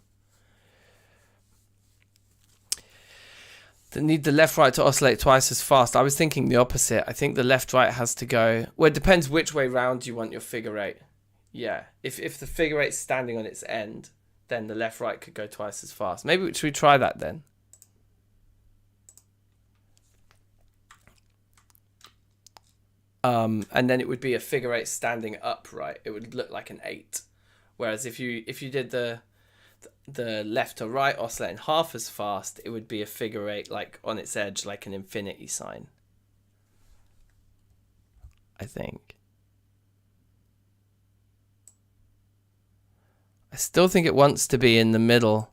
Speaker 1: They need the left right to oscillate twice as fast. I was thinking the opposite. I think the left right has to go, well, it depends which way round you want your figure eight. Yeah, if the figure eight's standing on its end, then the left right could go twice as fast. Maybe should we try that then? And then it would be a figure eight standing upright. It would look like an 8. Whereas if you did the left to right oscillating half as fast, it would be a figure eight like on its edge, like an infinity sign. I think. I still think it wants to be in the middle.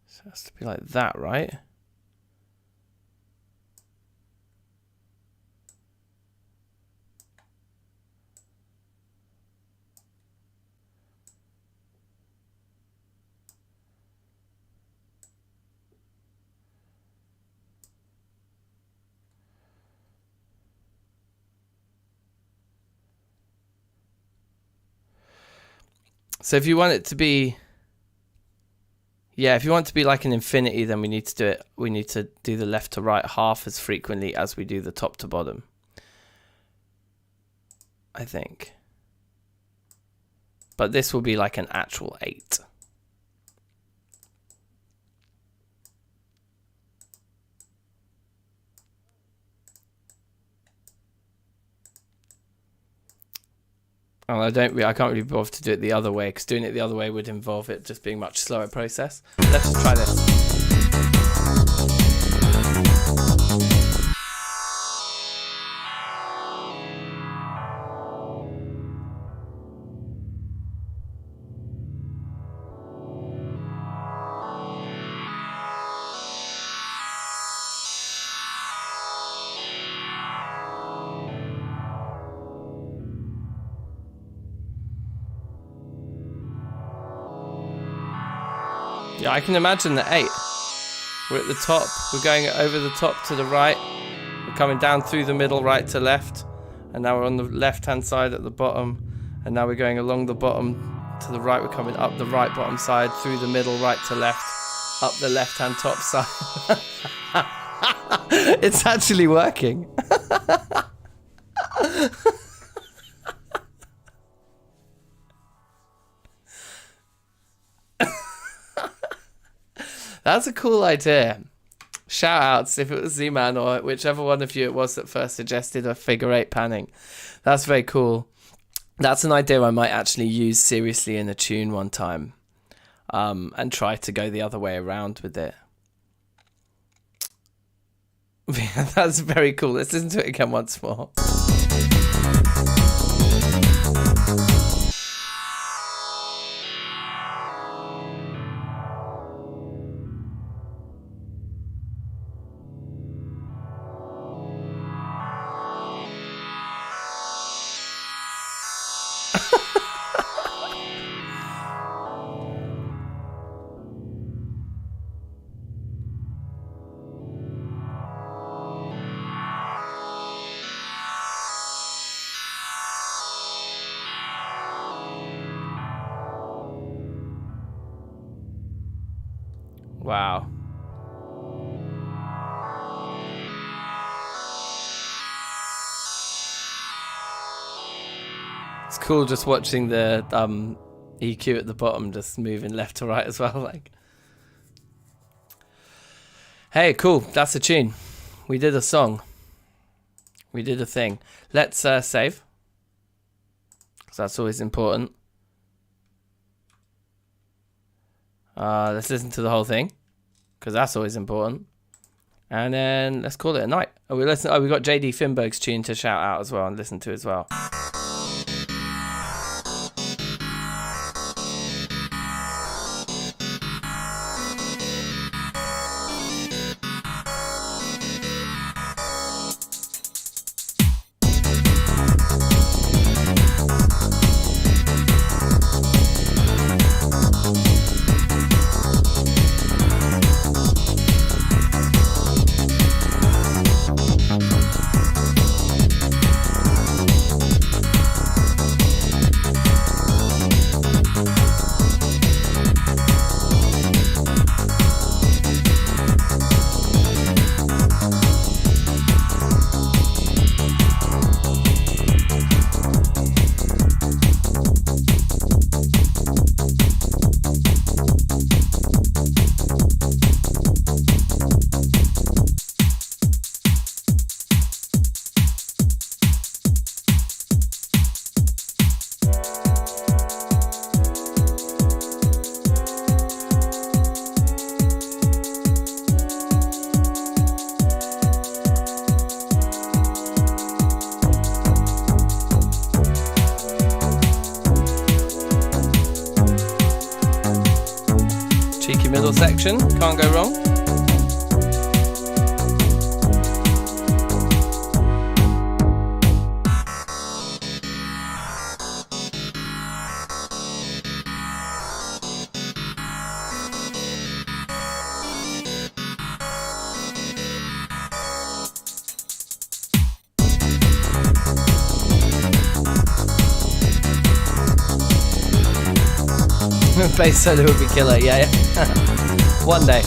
Speaker 1: So it has to be like that, right? So if you want it to be, yeah, if you want it to be like an infinity, then we need to do it. We need to do the left to right half as frequently as we do the top to bottom, I think. But this will be like an actual 8. And I can't really bother to do it the other way, because doing it the other way would involve it just being a much slower process. Let's just try this. Yeah, I can imagine the 8. We're at the top. We're going over the top to the right. We're coming down through the middle, right to left. And now we're on the left-hand side at the bottom. And now we're going along the bottom to the right. We're coming up the right bottom side, through the middle, right to left, up the left-hand top side. It's actually working. That's a cool idea. Shout outs if it was Z-Man or whichever one of you it was that first suggested a figure 8 panning. That's very cool. That's an idea I might actually use seriously in a tune one time, and try to go the other way around with it. Yeah, that's very cool. Let's listen to it again once more. Wow. It's cool just watching the EQ at the bottom just moving left to right as well. Like, hey, cool. That's a tune. We did a song. We did a thing. Let's save, because that's always important. Let's listen to the whole thing, because that's always important. And then let's call it a night. We got JD Finberg's tune to shout out as well and listen to as well. Cheeky middle section, can't go wrong. Bass solo would be killer, yeah. One day.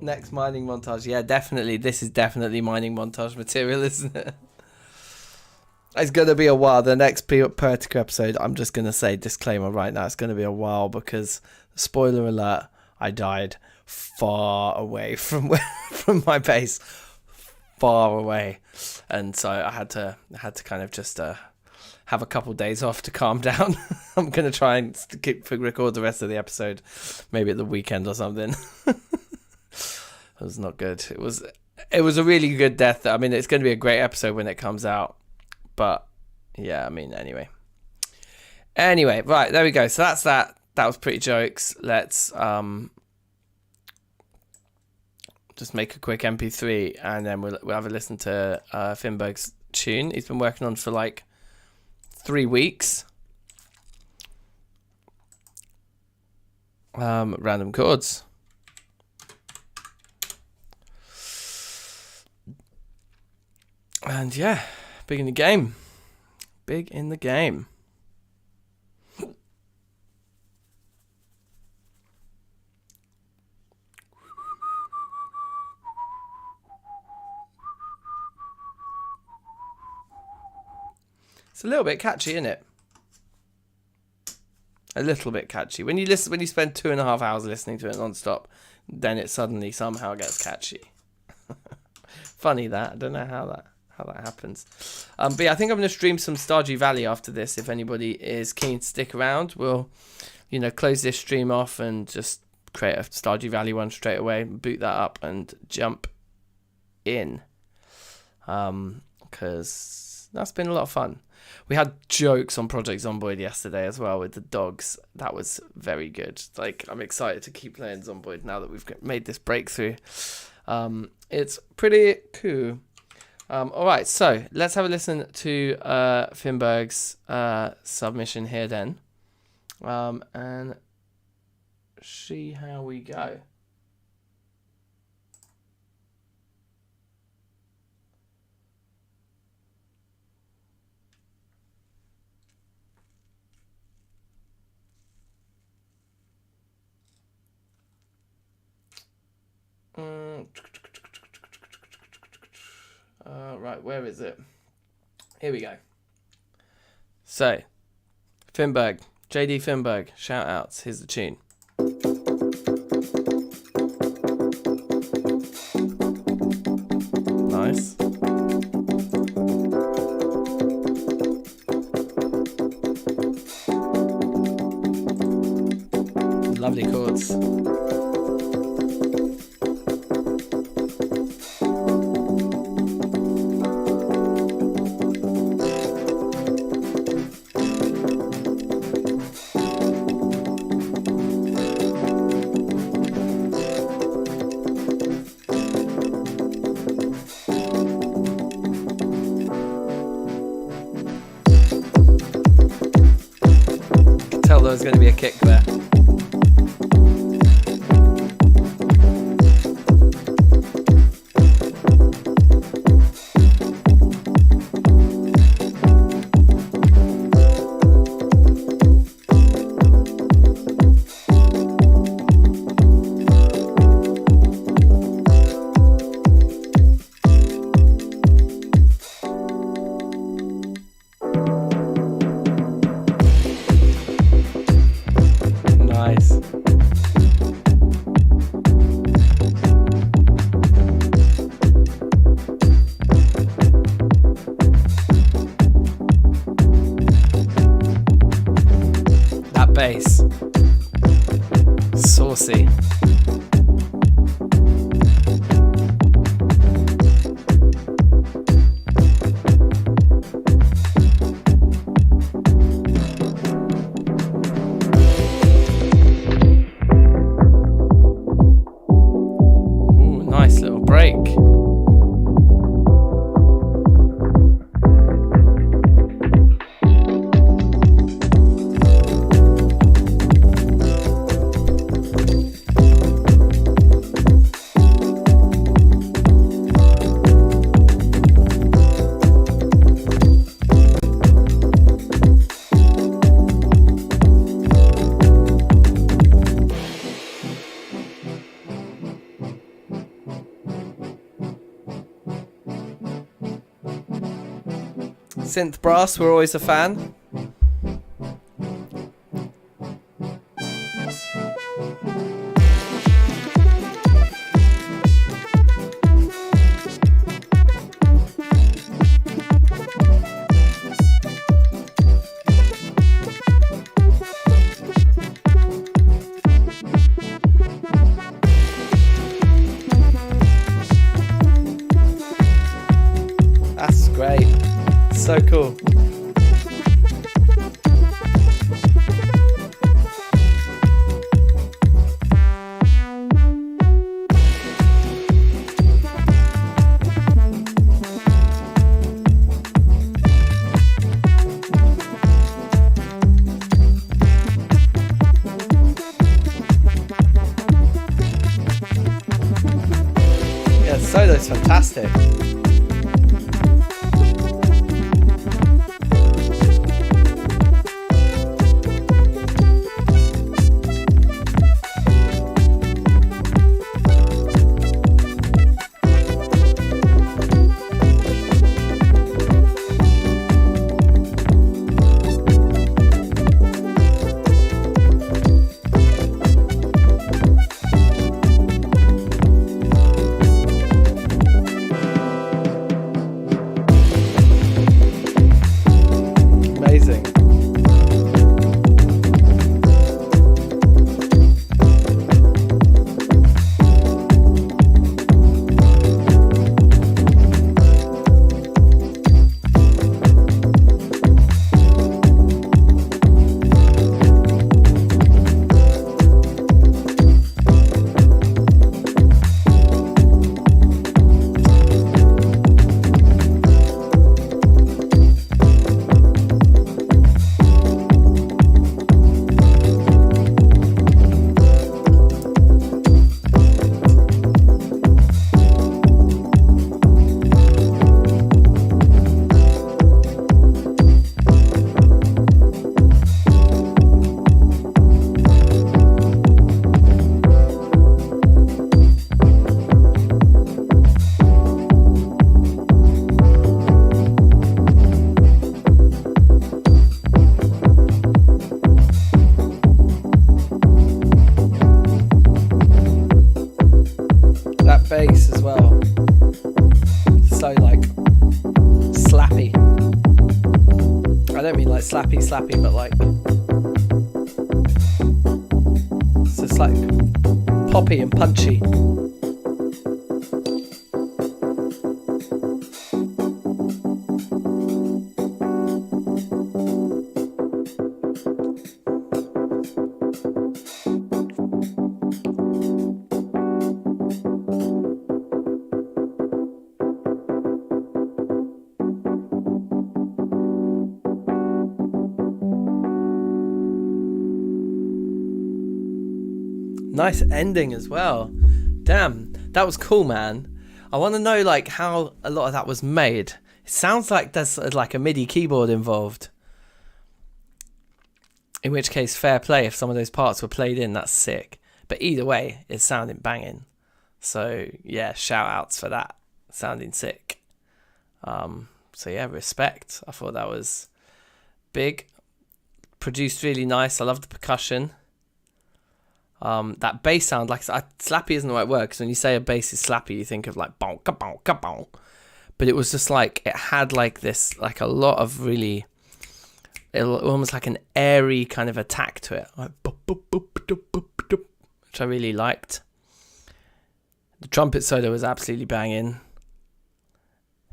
Speaker 1: Next mining montage. Yeah, definitely. This is definitely mining montage material, isn't it? It's going to be a while. The next Pertica episode, I'm just going to say disclaimer right now. It's going to be a while because, spoiler alert, I died far away from from my base. Far away. And so I had to kind of just have a couple days off to calm down. I'm going to try and record the rest of the episode maybe at the weekend or something. It was not good. It was a really good death. I mean, it's going to be a great episode when it comes out. But yeah, I mean, anyway, right, there we go. So that's that. That was Pretty Jokes. Let's just make a quick MP3 and then we'll have a listen to Finberg's tune. He's been working on for like 3 weeks. Random chords. And yeah, big in the game. Big in the game. It's a little bit catchy, isn't it? A little bit catchy. When you spend 2.5 hours listening to it non-stop, then it suddenly somehow gets catchy. Funny that. I don't know how how that happens. But yeah, I think I'm going to stream some Stardew Valley after this. If anybody is keen to stick around, we'll, you know, close this stream off and just create a Stardew Valley one straight away, boot that up and jump in. Because that's been a lot of fun. We had jokes on Project Zomboid yesterday as well with the dogs. That was very good. Like, I'm excited to keep playing Zomboid now that we've made this breakthrough. It's pretty cool. All right, so let's have a listen to Finberg's submission here then, and see how we go. Right, where is it? Here we go. So, Finberg, JD Finberg, shout outs. Here's the tune. Nice. Lovely chords. There's going to be a kick there. Bass. Saucy. Ooh, nice little break. Synth brass, we're always a fan. That's great. So cool. Yeah, the solo's fantastic. bass as well. So like slappy. I don't mean like slappy, but like so it's like poppy and punchy. Nice ending as well. Damn, that was cool, man. I want to know like how a lot of that was made. It sounds like there's like a MIDI keyboard involved. In which case, fair play if some of those parts were played in. That's sick. But either way, it's sounding banging. So yeah, shout outs for that. Sounding sick. So yeah, respect. I thought that was big. Produced really nice. I love the percussion. That bass sound, like slappy isn't the right word, because when you say a bass is slappy, you think of like bonk, bonk, bonk. But it was just like, it had like this, like a lot of really, almost like an airy kind of attack to it, like, which I really liked. The trumpet solo was absolutely banging.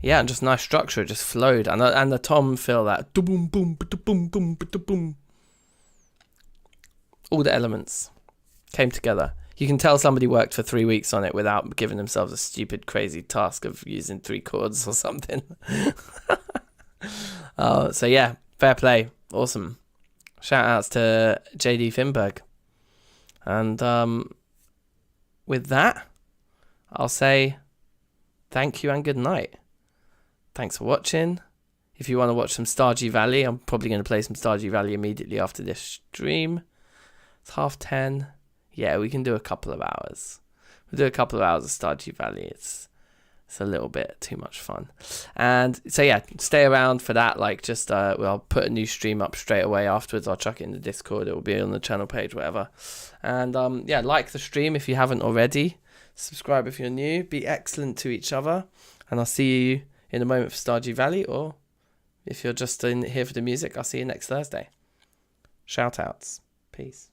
Speaker 1: Yeah, and just nice structure, it just flowed, and the tom fill, that boom, boom, boom, boom, boom. All the elements came together. You can tell somebody worked for 3 weeks on it without giving themselves a stupid, crazy task of using 3 chords or something. So yeah, fair play. Awesome. Shout outs to JD Finberg. And with that, I'll say thank you and good night. Thanks for watching. If you want to watch some Stardew Valley, I'm probably going to play some Stardew Valley immediately after this stream. It's 10:30. Yeah, we can do a couple of hours. We'll do a couple of hours of Stardew Valley. It's a little bit too much fun. And so yeah, stay around for that. Like just I'll put a new stream up straight away afterwards. I'll chuck it in the Discord. It will be on the channel page, whatever. And yeah, like the stream if you haven't already. Subscribe if you're new. Be excellent to each other. And I'll see you in a moment for Stardew Valley. Or if you're just in here for the music, I'll see you next Thursday. Shout outs. Peace.